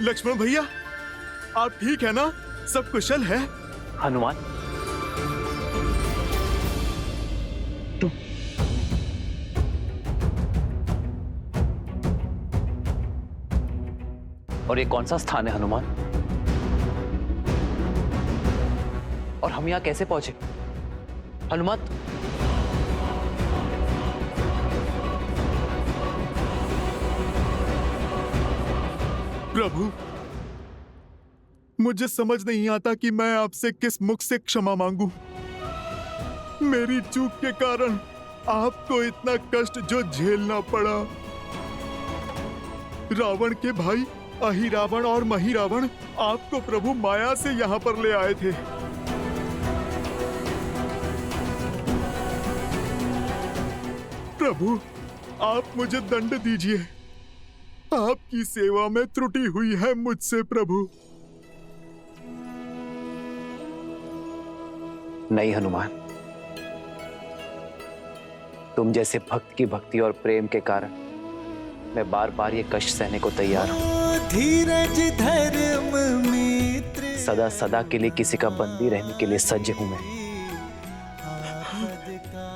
लक्ष्मण भैया, आप ठीक है ना? सब कुशल है? हनुमान, और ये कौन सा स्थान है हनुमान? और हम यहां कैसे पहुंचे? हनुमान, प्रभु, मुझे समझ नहीं आता कि मैं आपसे किस मुख से क्षमा मांगू। मेरी चूक के कारण आपको इतना कष्ट जो झेलना पड़ा। रावण के भाई अहिरावण और महिरावण आपको प्रभु माया से यहाँ पर ले आए थे। प्रभु, आप मुझे दंड दीजिए। आपकी सेवा में त्रुटि हुई है मुझसे प्रभु। नहीं हनुमान, तुम जैसे भक्त की भक्ति और प्रेम के कारण मैं बार बार ये कष्ट सहने को तैयार हूं। धीरज धर्म मित्र, सदा सदा के लिए किसी का बंदी रहने के लिए सज्ज हूं मैं।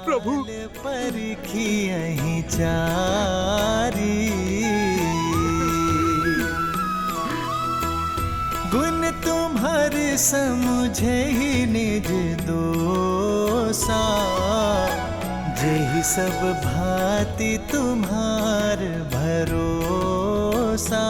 प्रभु, परखी यहीं चारी, गुण तुम्हारे समुझे ही निज दोसा, जेहि सब भांति तुम्हार भरोसा।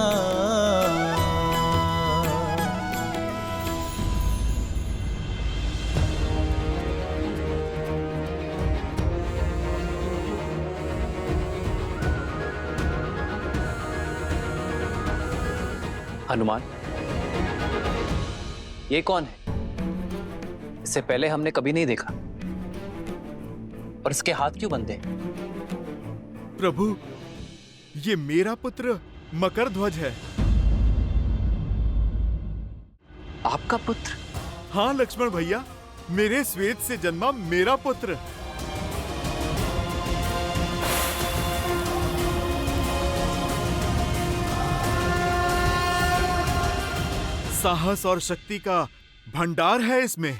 हनुमान, ये कौन है? इससे पहले हमने कभी नहीं देखा। और इसके हाथ क्यों बंधे? प्रभु, ये मेरा पुत्र मकरध्वज है। आपका पुत्र? हाँ लक्ष्मण भैया, मेरे श्वेत से जन्मा मेरा पुत्र। साहस और शक्ति का भंडार है इसमें।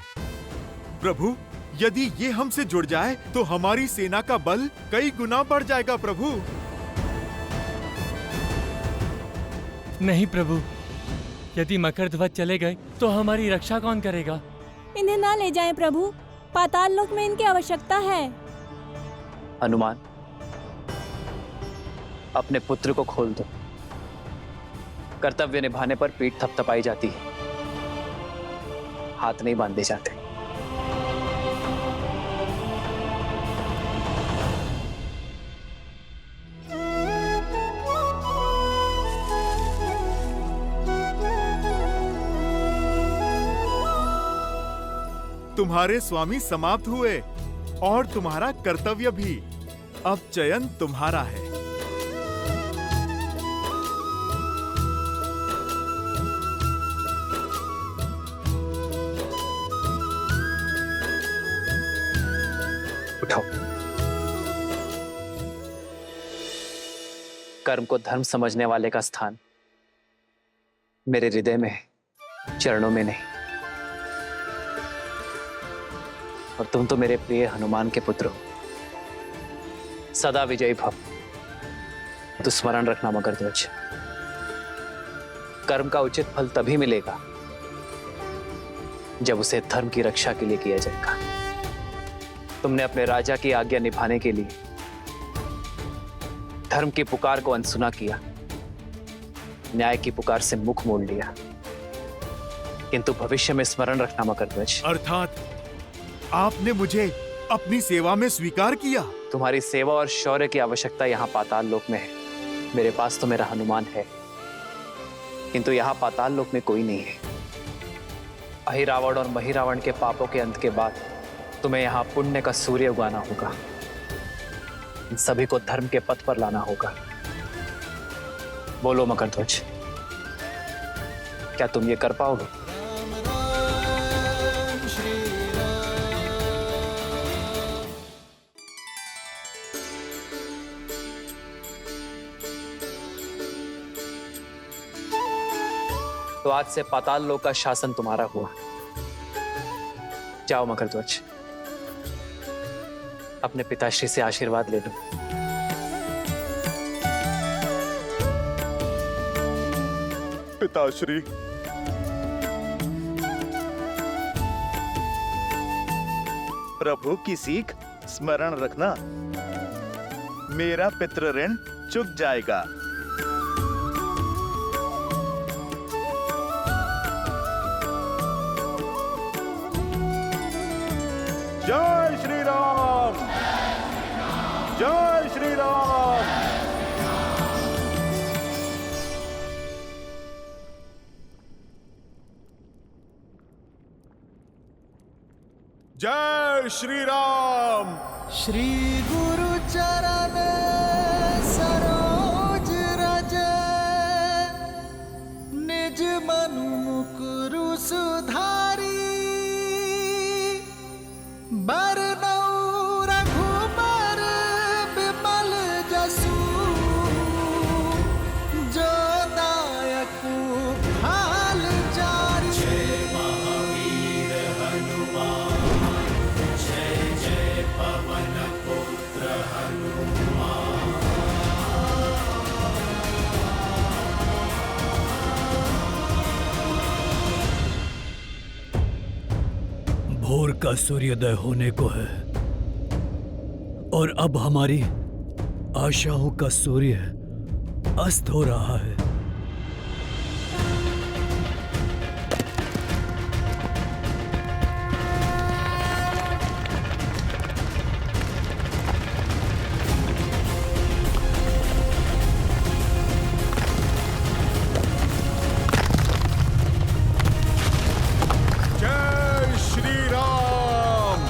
प्रभु, यदि ये हमसे जुड़ जाए तो हमारी सेना का बल कई गुना बढ़ जाएगा प्रभु। नहीं प्रभु, यदि मकरध्वज चले गए तो हमारी रक्षा कौन करेगा? इन्हें ना ले जाएं प्रभु, पाताल लोक में इनकी आवश्यकता है। हनुमान, अपने पुत्र को खोल दो। कर्तव्य निभाने पर पीठ थपथपाई जाती है, हाथ नहीं बांधे जाते। तुम्हारे स्वामी समाप्त हुए और तुम्हारा कर्तव्य भी। अब चयन तुम्हारा है। उठाओ। कर्म को धर्म समझने वाले का स्थान मेरे हृदय में है, चरणों में नहीं। और तुम तो मेरे प्रिय हनुमान के पुत्र हो। सदा विजयी भव। तो स्मरण रखना मकरध्वज, कर्म का उचित फल तभी मिलेगा जब उसे धर्म की रक्षा के लिए किया जाएगा। तुमने अपने राजा की आज्ञा निभाने के लिए धर्म की पुकार को अनसुना किया, न्याय की पुकार से मुख मोड़ लिया। किंतु भविष्य में स्मरण रखना मकरध्वज, अर्थात आपने मुझे अपनी सेवा में स्वीकार किया। तुम्हारी सेवा और शौर्य की आवश्यकता यहाँ पाताल लोक में है। मेरे पास तो मेरा हनुमान है, किंतु यहाँ पाताल लोक में कोई नहीं है। अहिरावण और महिरावण के पापों के अंत के बाद तुम्हें यहाँ पुण्य का सूर्य उगाना होगा। इन सभी को धर्म के पथ पर लाना होगा। बोलो मकरध्वज, क्या तुम ये कर पाओगे? तो आज से पाताल लोक का शासन तुम्हारा हुआ। जाओ मकरध्वज, अपने पिताश्री से आशीर्वाद ले लो। पिताश्री, प्रभु की सीख स्मरण रखना, मेरा पितृ ऋण चुक जाएगा। जय श्री राम, जय श्री राम। जय श्री राम। श्री गुरु चरण सरोज रज, निज मनु मुकुरु सुधारी, बरनउँ रघुबर बिमल जसु, जो दायकु हाल जारी। जय महावीर हनुमान, जय जय पवन पुत्र हनुमान। भोर का सूर्योदय होने को है और अब हमारी आशाओं का सूर्य अस्त हो रहा है। जय श्री राम।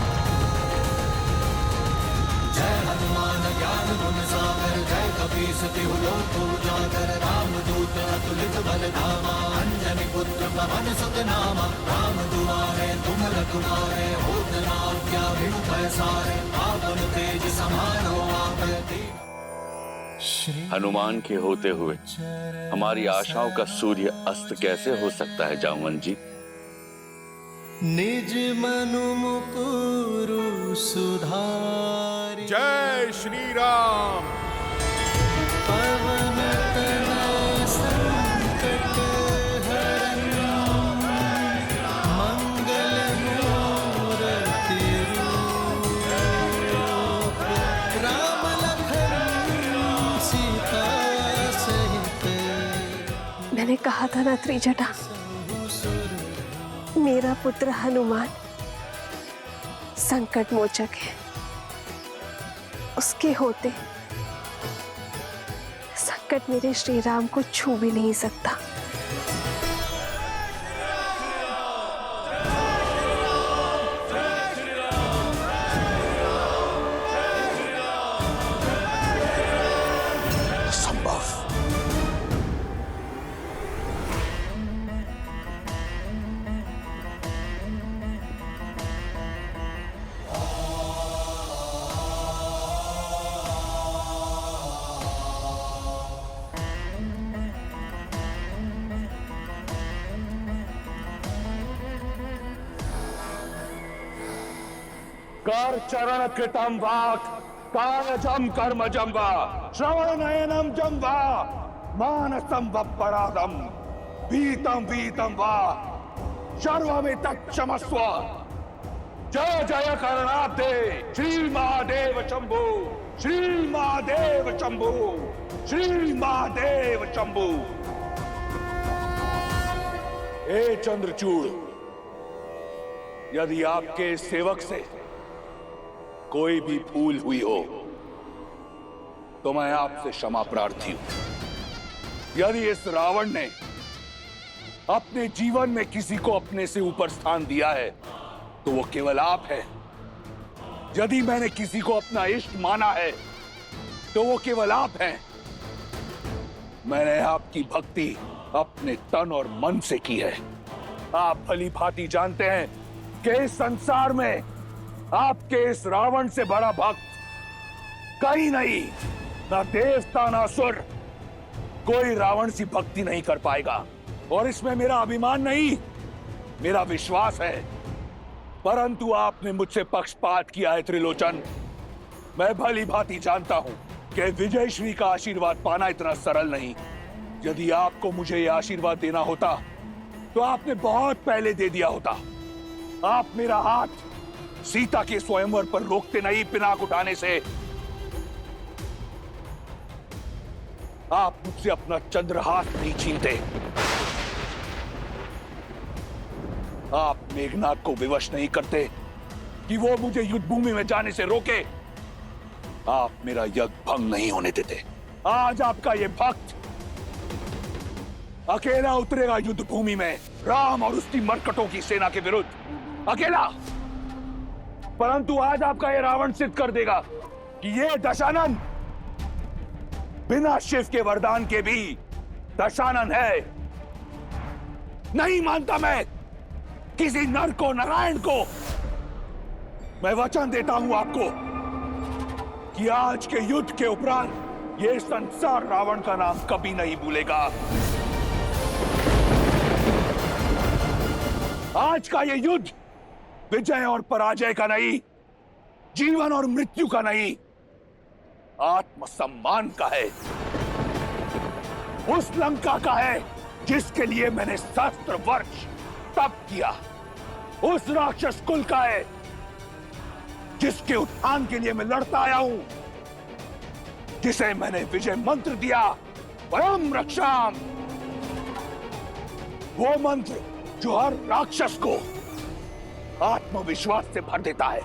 जय हनुमान ज्ञान गुण सागर, जय कपीस तिहु लोक उजागर, रामदूत अतुलित बल धामा, अंजनी पुत्र पवन सुत नामा। राम दुआरे तुम रखवारे, होत न आज्ञा बिनु पैसारे, आपन तेज समारो आपति। हनुमान के होते हुए हमारी आशाओं का सूर्य अस्त कैसे हो सकता है जामवंत जी? निज मनु मुकुरु सुधारी। जय श्री राम। पवन तनय संकट हरन, मंगल मूर्ति रूप, राम लखन सीता सहित। मैंने कहा था ना त्रिजटा, मेरा पुत्र हनुमान संकट मोचक है। उसके होते संकट मेरे श्री राम को छू भी नहीं सकता। असंभव। कर चरण कृतम वाक्, कायजम कर्मजम वा, श्रवण नयनम जम वा, मानसम वपराधम, भीतम वीतम वा, सर्वमितत् क्षमस्व। जय जय करणाब्दे श्री महादेव शंभु, श्री महादेव शंभु, श्री महादेव शंभु। ए चंद्रचूड़, यदि आपके सेवक से कोई भी भूल हुई हो तो मैं आपसे क्षमा प्रार्थी हूं। यदि इस रावण ने अपने जीवन में किसी को अपने से ऊपर स्थान दिया है तो वो केवल आप है। यदि मैंने किसी को अपना इष्ट माना है तो वो केवल आप हैं। मैंने आपकी भक्ति अपने तन और मन से की है। आप भली भांति जानते हैं कि इस संसार में आपके इस रावण से बड़ा भक्त कहीं नहीं, ना देवता ना असुर, कोई रावण सी भक्ति नहीं कर पाएगा। और इसमें मेरा अभिमान नहीं, मेरा विश्वास है। परंतु आपने मुझसे पक्षपात किया है त्रिलोचन। मैं भली भांति जानता हूं कि विजय श्री का आशीर्वाद पाना इतना सरल नहीं। यदि आपको मुझे यह आशीर्वाद देना होता तो आपने बहुत पहले दे दिया होता। आप मेरा हाथ सीता के स्वयंवर पर रोकते नहीं, पिनाक उठाने से। आप मुझसे अपना चंद्रहास नहीं छीनते। आप मेघनाथ को विवश नहीं करते कि वो मुझे युद्ध भूमि में जाने से रोके। आप मेरा यज्ञ भंग नहीं होने देते। आज आपका ये भक्त अकेला उतरेगा युद्ध भूमि में राम और उसकी मरकटों की सेना के विरुद्ध, अकेला। परंतु आज आपका ये रावण सिद्ध कर देगा कि ये दशानन बिना शिव के वरदान के भी दशानन है। नहीं मानता मैं किसी नर को, नारायण को। मैं वचन देता हूं आपको कि आज के युद्ध के उपरांत ये संसार रावण का नाम कभी नहीं भूलेगा। आज का ये युद्ध विजय और पराजय का नहीं, जीवन और मृत्यु का नहीं, आत्मसम्मान का है। उस लंका का है जिसके लिए मैंने सहस्त्र वर्ष तप किया। उस राक्षस कुल का है जिसके उत्थान के लिए मैं लड़ता आया हूं, जिसे मैंने विजय मंत्र दिया, परम रक्षाम। वो मंत्र जो हर राक्षस को आत्मविश्वास से भर देता है।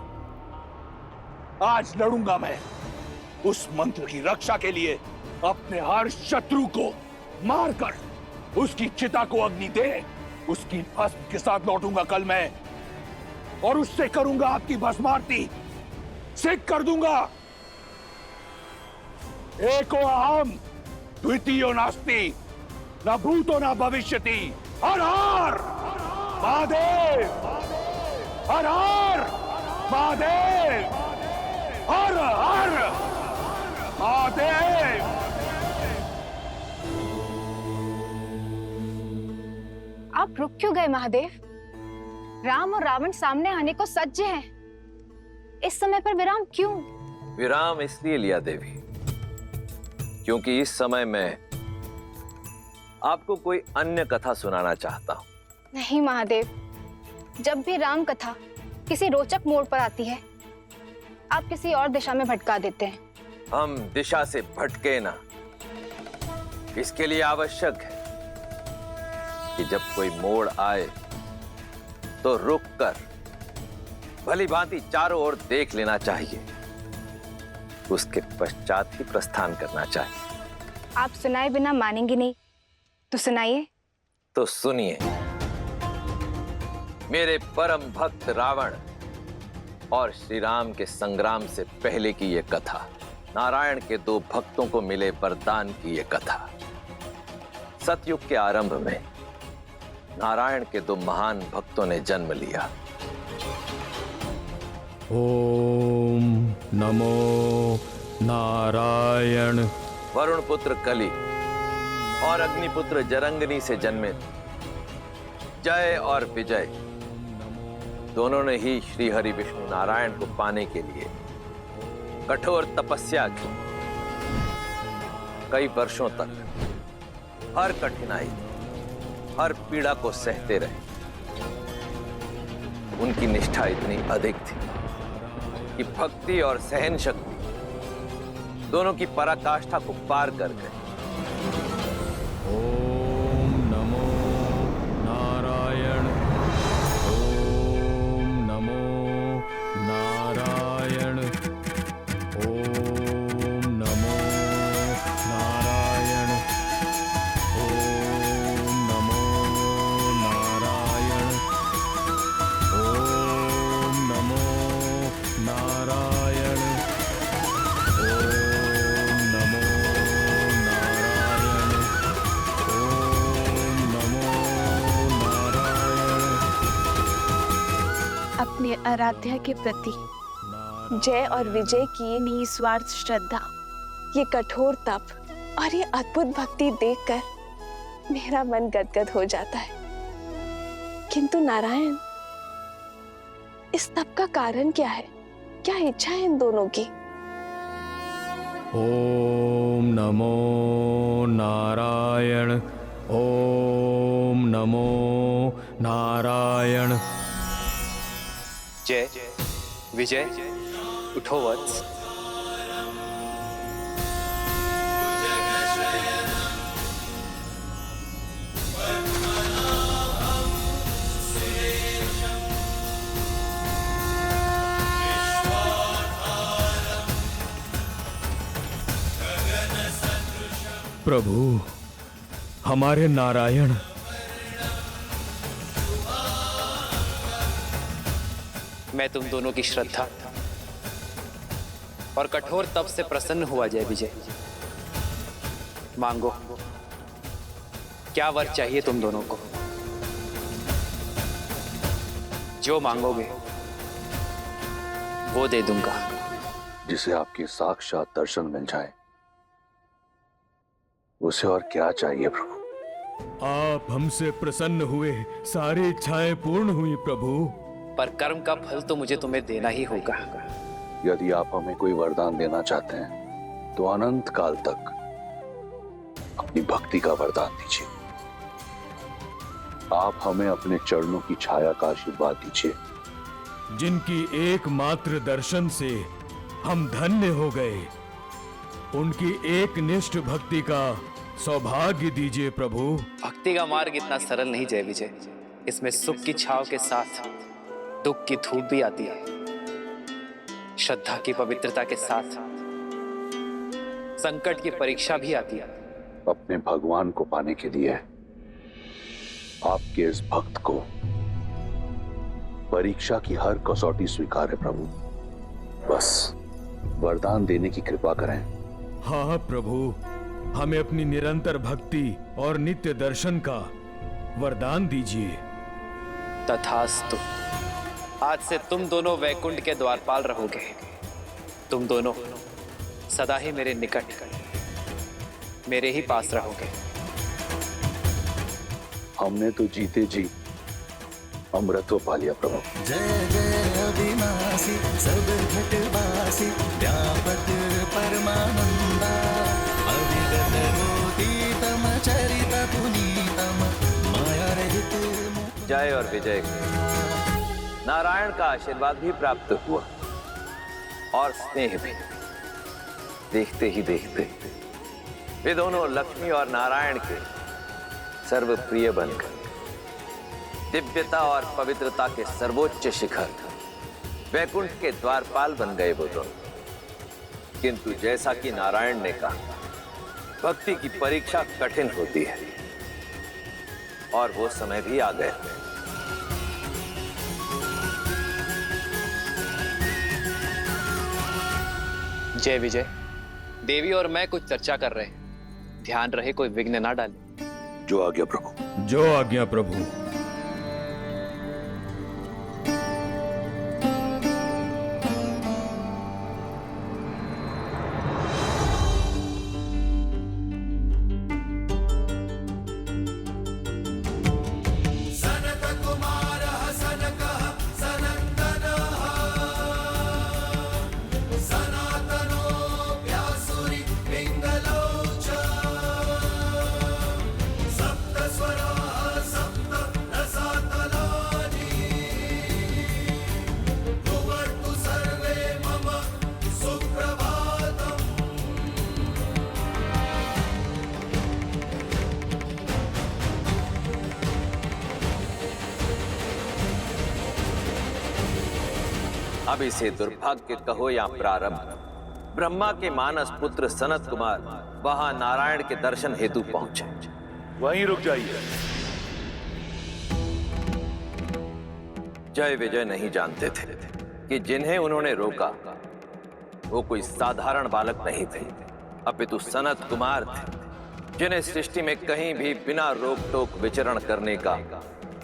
आज लड़ूंगा मैं उस मंत्र की रक्षा के लिए। अपने हर शत्रु को मारकर उसकी चिता को अग्नि दे उसकी भस्म के साथ लौटूंगा कल मैं, और उससे करूंगा आपकी भस्मारती। सिद्ध कर दूंगा एको अहम द्वितीयो नास्ति, न भूतो न भविष्यति। हर हर महादेव, हर हर महादेव, हर हर महादेव। आप रुक क्यों गए महादेव? राम और रावण सामने आने को सज्ज हैं। इस समय पर विराम क्यों? विराम इसलिए लिया देवी क्योंकि इस समय मैं आपको कोई अन्य कथा सुनाना चाहता हूं। नहीं महादेव, जब भी राम कथा किसी रोचक मोड़ पर आती है आप किसी और दिशा में भटका देते हैं। हम दिशा से भटके ना, इसके लिए आवश्यक है कि जब कोई मोड़ आए तो रुककर भली भांति चारों ओर देख लेना चाहिए, उसके पश्चात ही प्रस्थान करना चाहिए। आप सुनाए बिना मानेंगे नहीं, तो सुनाइए। तो सुनिए, मेरे परम भक्त रावण और श्री राम के संग्राम से पहले की यह कथा, नारायण के दो भक्तों को मिले वरदान की यह कथा। सतयुग के आरंभ में नारायण के दो महान भक्तों ने जन्म लिया। ओम नमो नारायण। वरुण पुत्र कली और अग्निपुत्र जरंगनी से जन्मे जय और विजय दोनों ने ही श्री हरि विष्णु नारायण को पाने के लिए कठोर तपस्या की। कई वर्षों तक हर कठिनाई, हर पीड़ा को सहते रहे। उनकी निष्ठा इतनी अधिक थी कि भक्ति और सहन शक्ति दोनों की पराकाष्ठा को पार कर गए। ओम नमो नारायण। ओम नमो नारायण। ओम नमो नारायण। ओम नमो नारायण। ओम नमो नारायण। ओम नमो नारायण। ओम नमो नारायण। अपने आराध्या के प्रति जय और विजय की निस्वार्थ श्रद्धा, ये कठोर तप और ये अद्भुत भक्ति देखकर मेरा मन गदगद हो जाता है। किंतु नारायण, इस तप का कारण क्या है? क्या इच्छा है इन दोनों की? ओम नमो नारायण, ओम नमो नारायण। जय विजय, उठो वत्स। प्रभु, हमारे नारायण मैं तुम दोनों की श्रद्धा और कठोर तप से प्रसन्न हुआ जय विजय। मांगो, क्या वर चाहिए तुम दोनों को? जो मांगोगे वो दे दूंगा। जिसे आपके साक्षात दर्शन मिल जाए, उसे और क्या चाहिए प्रभु? आप हमसे प्रसन्न हुए, सारी इच्छाएं पूर्ण हुई प्रभु। पर कर्म का फल तो मुझे तुम्हें देना ही होगा। यदि आप हमें कोई वरदान देना चाहते हैं तो अनंत काल तक अपनी भक्ति का वरदान दीजिए। आप हमें अपने चरणों की छाया का आशीर्वाद दीजिए। जिनकी एकमात्र दर्शन से हम धन्य हो गए, उनकी एक निष्ठ भक्ति का सौभाग्य दीजिए प्रभु। भक्ति का मार्ग इतना सरल नहीं जय विजय। इसमें सुख की छाव के साथ दुख की धूप भी आती है। श्रद्धा की पवित्रता के साथ संकट की परीक्षा भी आती है। अपने भगवान को पाने के लिए आपके इस भक्त को परीक्षा की हर कसौटी स्वीकार है प्रभु। बस वरदान देने की कृपा करें। हाँ प्रभु, हमें अपनी निरंतर भक्ति और नित्य दर्शन का वरदान दीजिए। तथास्तु। आज से तुम दोनों वैकुंठ के द्वारपाल रहोगे। तुम दोनों सदा ही मेरे निकट, मेरे ही पास रहोगे। हमने तो जीते जी अमृतत्व पा लिया प्रभु। जय जय अविनाशी सब घटवासी व्यापक परमानंदा अविगत गोतीतम चरित पुनीतम माया रहित। जय और विजय नारायण का आशीर्वाद भी प्राप्त हुआ और स्नेह भी। देखते ही देखते वे दोनों लक्ष्मी और नारायण के सर्वप्रिय बनकर दिव्यता और पवित्रता के सर्वोच्च शिखर वैकुंठ के द्वारपाल बन गए वो दोनों। किंतु जैसा कि नारायण ने कहा, भक्ति की परीक्षा कठिन होती है और वो समय भी आ गया। जय विजय, देवी और मैं कुछ चर्चा कर रहे हैं। ध्यान रहे कोई विघ्न ना डाले। जो आज्ञा प्रभु। जो आज्ञा प्रभु। अब इसे दुर्भाग्य कहो या प्रारब्ध, ब्रह्मा के मानस पुत्र सनत कुमार वहां नारायण के दर्शन हेतु पहुंचे। वहीं रुक जाइए। जय विजय नहीं जानते थे कि जिन्हें उन्होंने रोका वो कोई साधारण बालक नहीं थे, अपितु सनत कुमार थे, जिन्हें सृष्टि में कहीं भी बिना रोक टोक विचरण करने का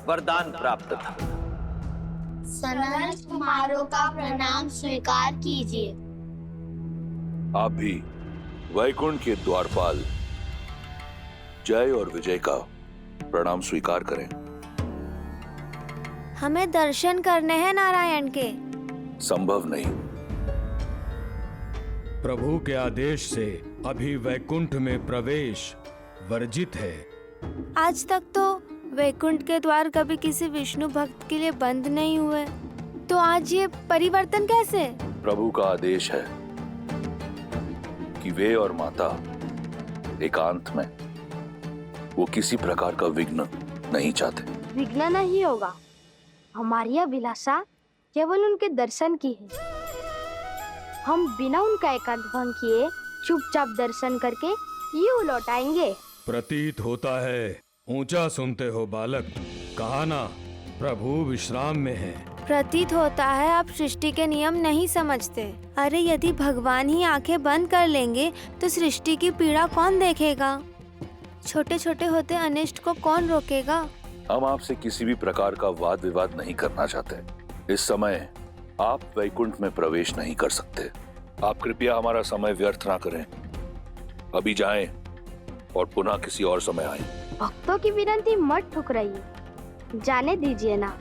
वरदान प्राप्त था। सनत कुमारों का प्रणाम स्वीकार कीजिए। आप भी वैकुंठ के द्वारपाल जय और विजय का प्रणाम स्वीकार करें। हमें दर्शन करने हैं नारायण के। संभव नहीं। प्रभु के आदेश से अभी वैकुंठ में प्रवेश वर्जित है। आज तक तो वैकुंठ के द्वार कभी किसी विष्णु भक्त के लिए बंद नहीं हुए, तो आज ये परिवर्तन कैसे? प्रभु का आदेश है कि वे और माता एकांत में, वो किसी प्रकार का विघ्न नहीं चाहते। विघ्न नहीं होगा। हमारी अभिलाषा केवल उनके दर्शन की है। हम बिना उनका एकांत भंग किए चुपचाप दर्शन करके यूं लौट आएंगे। प्रतीत होता है ऊंचा सुनते हो बालक, कहा ना प्रभु विश्राम में है। प्रतीत होता है आप सृष्टि के नियम नहीं समझते। अरे यदि भगवान ही आंखें बंद कर लेंगे तो सृष्टि की पीड़ा कौन देखेगा? छोटे छोटे होते अनिष्ट को कौन रोकेगा? हम आपसे किसी भी प्रकार का वाद विवाद नहीं करना चाहते। इस समय आप वैकुंठ में प्रवेश नहीं कर सकते। आप कृपया हमारा समय व्यर्थ ना करें। अभी जाएं और पुनः किसी और समय आएं। भक्तों की विनती मत ठुकराइए, जाने दीजिए ना।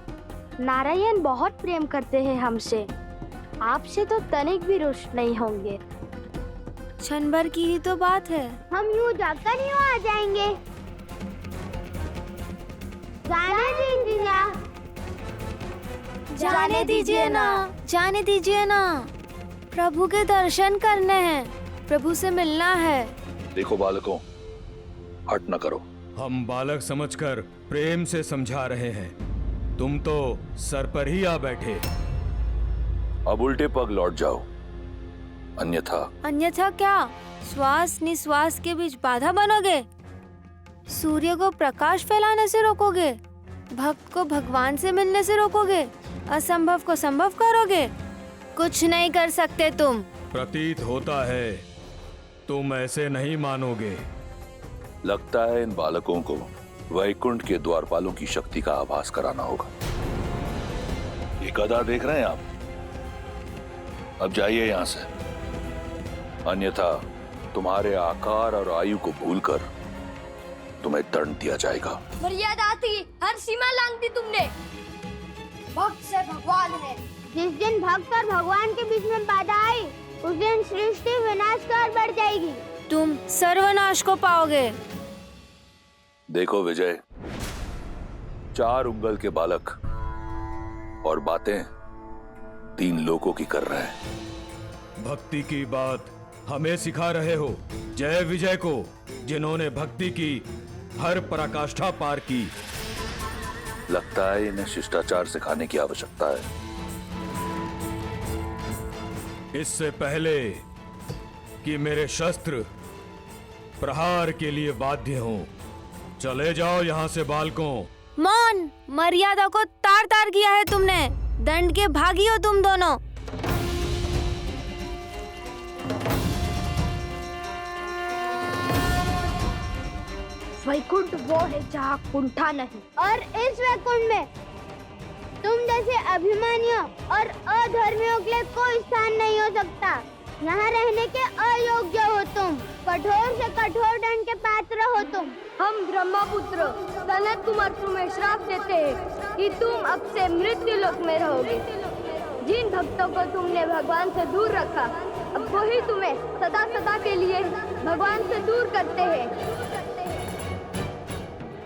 नारायण बहुत प्रेम करते हैं हमसे। आपसे तो तनिक भी रुष्ट नहीं होंगे। क्षण भर की ही तो बात है। हम यूं जाकर यूं आ जाएंगे। जाने दीजिए ना। जाने दीजिए ना, जाने दीजिए ना। प्रभु के दर्शन करने हैं, प्रभु से मिलना है। देखो बालकों, हट न करो। हम बालक समझकर प्रेम से समझा रहे हैं, तुम तो सर पर ही आ बैठे। अब उल्टे पग लौट जाओ, अन्यथा। अन्यथा क्या? श्वास निश्वास के बीच बाधा बनोगे? सूर्य को प्रकाश फैलाने से रोकोगे? भक्त को भगवान से मिलने से रोकोगे? असंभव को संभव करोगे? कुछ नहीं कर सकते तुम। प्रतीत होता है तुम ऐसे नहीं मानोगे। लगता है इन बालकों को वैकुंठ के द्वारपालों की शक्ति का आभास कराना होगा। ये गधा देख रहे हैं आप? अब जाइए यहाँ से, अन्यथा तुम्हारे आकार और आयु को भूलकर तुम्हें दंड दिया जाएगा। मर्यादा थी, हर सीमा लांघ दी तुमने। भक्त से भगवान है। जिस दिन भक्त और भगवान के बीच में बाधा आई, उस दिन सृष्टि विनाश की ओर बढ़ जाएगी। तुम सर्वनाश को पाओगे। देखो विजय, 4 उंगल के बालक और बातें 3 लोगों की कर रहे हैं। भक्ति की बात हमें सिखा रहे हो जय विजय को, जिन्होंने भक्ति की हर पराकाष्ठा पार की। लगता है इन्हें शिष्टाचार सिखाने की आवश्यकता है। इससे पहले कि मेरे शस्त्र प्रहार के लिए बाध्य हों, चले जाओ यहाँ से बालकों। मौन, मर्यादा को तार तार किया है तुमने। दंड के भागी हो तुम दोनों। वैकुंठ वो है जहाँ कुंठा नहीं, और इस वैकुंठ में तुम जैसे अभिमानियों और अधर्मियों के लिए कोई स्थान नहीं हो सकता। यहाँ रहने के अयोग्य हो तुम। कठोर से कठोर दंड के पात्र हो तुम। हम ब्रह्मपुत्र सनत कुमार तुम्हें श्राप देते हैं कि तुम अब से मृत्यु लोक में रहोगे। जिन भक्तों को तुमने भगवान से दूर रखा, अब वही तुम्हें सदा सदा के लिए भगवान से दूर करते हैं।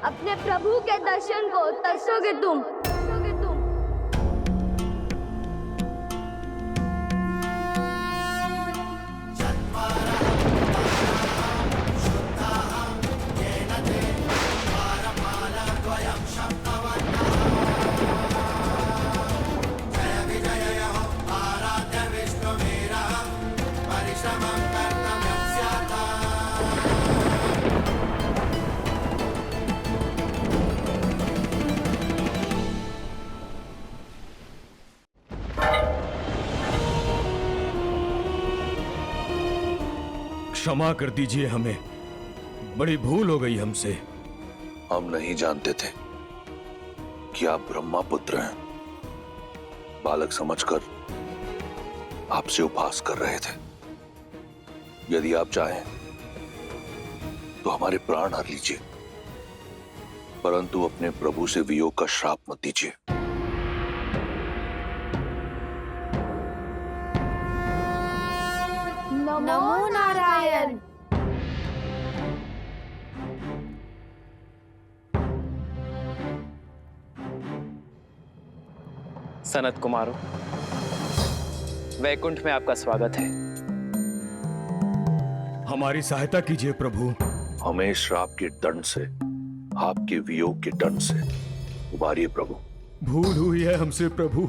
अपने प्रभु के दर्शन को तरसोगे तुम। क्षमा कर दीजिए, हमें बड़ी भूल हो गई हमसे। हम नहीं जानते थे कि आप ब्रह्मा पुत्र हैं। बालक समझकर आपसे उपहास कर रहे थे। यदि आप चाहें तो हमारे प्राण हर लीजिए, परंतु अपने प्रभु से वियोग का श्राप मत दीजिए। नमो नारायण। सनत कुमारों, वैकुंठ में आपका स्वागत है। हमारी सहायता कीजिए प्रभु। हमें श्राप के दंड से, आपके वियोग के दंड से उबारिए प्रभु। भूल हुई है हमसे प्रभु,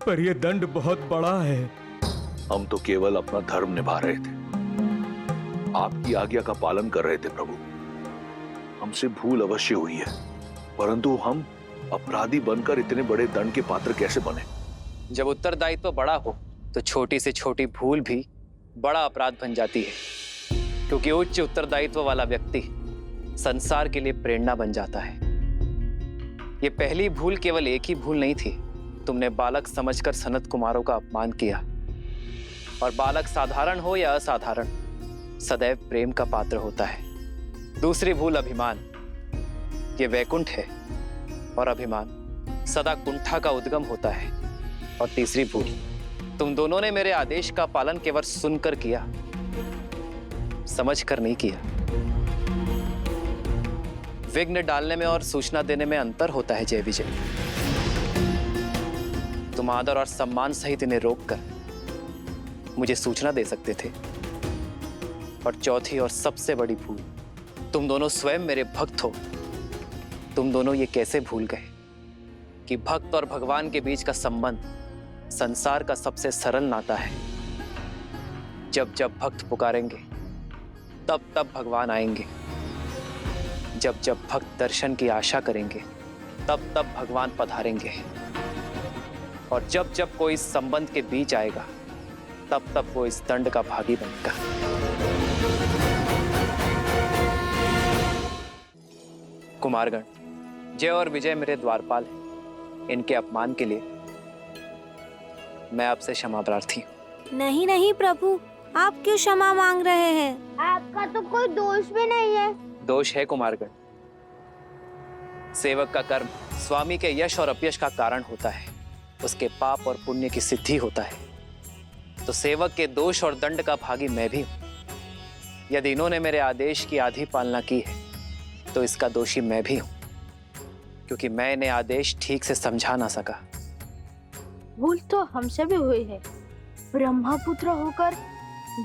पर यह दंड बहुत बड़ा है। हम तो केवल अपना धर्म निभा रहे थे, आपकी आज्ञा का पालन कर रहे थे प्रभु। हमसे भूल अवश्य हुई है, परंतु हम अपराधी बनकर इतने बड़े दंड के पात्र कैसे बने? जब उत्तरदायित्व बड़ा हो तो छोटी से छोटी भूल भी बड़ा अपराध बन जाती है, क्योंकि उच्च उत्तरदायित्व वाला व्यक्ति संसार के लिए प्रेरणा बन जाता है। ये पहली भूल केवल एक ही भूल नहीं थी, तुमने बालक समझकर सनत कुमारों का अपमान किया। और बालक साधारण हो या असाधारण, सदैव प्रेम का पात्र होता है। दूसरी भूल अभिमान, ये वैकुंठ है और अभिमान सदा कुंठा का उद्गम होता है। और तीसरी भूल, तुम दोनों ने मेरे आदेश का पालन केवल सुनकर किया, समझकर नहीं किया। विघ्न डालने में और सूचना देने में अंतर होता है जय विजय। तुम आदर और सम्मान सहित इन्हें रोककर मुझे सूचना दे सकते थे। और चौथी और सबसे बड़ी भूल, तुम दोनों स्वयं मेरे भक्त हो। तुम दोनों ये कैसे भूल गए कि भक्त और भगवान के बीच का संबंध संसार का सबसे सरल नाता है। जब जब भक्त पुकारेंगे तब तब भगवान आएंगे। जब जब भक्त दर्शन की आशा करेंगे तब तब भगवान पधारेंगे। और जब जब कोई इस संबंध के बीच आएगा तब तब वो इस दंड का भागी बनेगा। कुमारगण, जय और विजय मेरे द्वारपाल हैं। इनके अपमान के लिए मैं आपसे क्षमा प्रार्थी हूं। नहीं नहीं प्रभु, आप क्यों क्षमा मांग रहे हैं? आपका तो कोई दोष भी नहीं है। दोष है कुमारगण। सेवक का कर्म स्वामी के यश और अपयश का कारण होता है, उसके पाप और पुण्य की सिद्धि होता है। तो सेवक के दोष और दंड का भागी मैं भी हूं। यदि इन्होंने मेरे आदेश की आधी पालना की है तो इसका दोषी मैं भी हूं, क्योंकि मैं इन्हें आदेश ठीक से समझा ना सका। भूल तो हमसे भी हुई है। ब्रह्मपुत्र होकर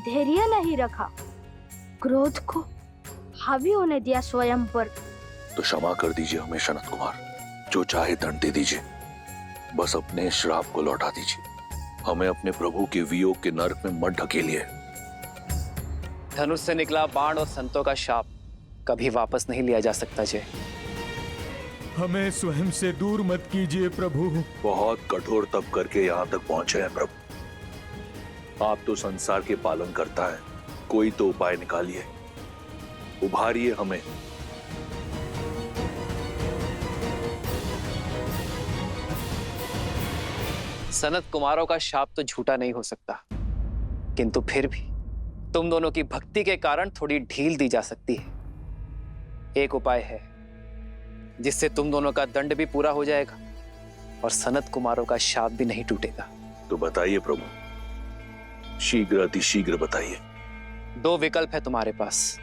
धैर्य नहीं रखा, क्रोध को हावी होने दिया स्वयं पर। तो क्षमा कर दीजिए हमें सनत कुमार, जो चाहे दंड दे दीजिए, बस अपने श्राप को लौटा दीजिए। हमें अपने प्रभु के वियोग के नरक में मत ढकेलिए। धनुष से निकला बाण और संतों का शाप कभी वापस नहीं लिया जा सकता जय। हमें स्वयं से दूर मत कीजिए प्रभु। बहुत कठोर तप करके यहाँ तक पहुंचे हैं प्रभु। आप तो संसार के पालन करता है, कोई तो उपाय निकालिए, उभारिए हमें। सनत कुमारों का शाप तो झूठा नहीं हो सकता, किंतु फिर भी तुम दोनों की भक्ति के कारण थोड़ी ढील दी जा सकती है। एक उपाय है जिससे तुम दोनों का दंड भी पूरा हो जाएगा और सनत कुमारों का शाप भी नहीं टूटेगा। तो बताइए प्रभु, शीघ्र अतिशीघ्र बताइए। 2 विकल्प है तुम्हारे पास,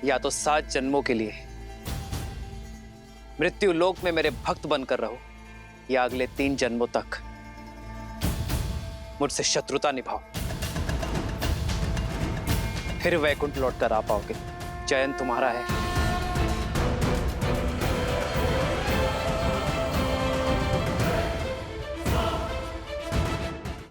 या तो 7 जन्मों के लिए मृत्यु लोक में मेरे भक्त बनकर रहो, या अगले 3 जन्मों तक मुझसे शत्रुता निभाओ, फिर वैकुंठ लौटकर आ पाओगे। चयन तुम्हारा है।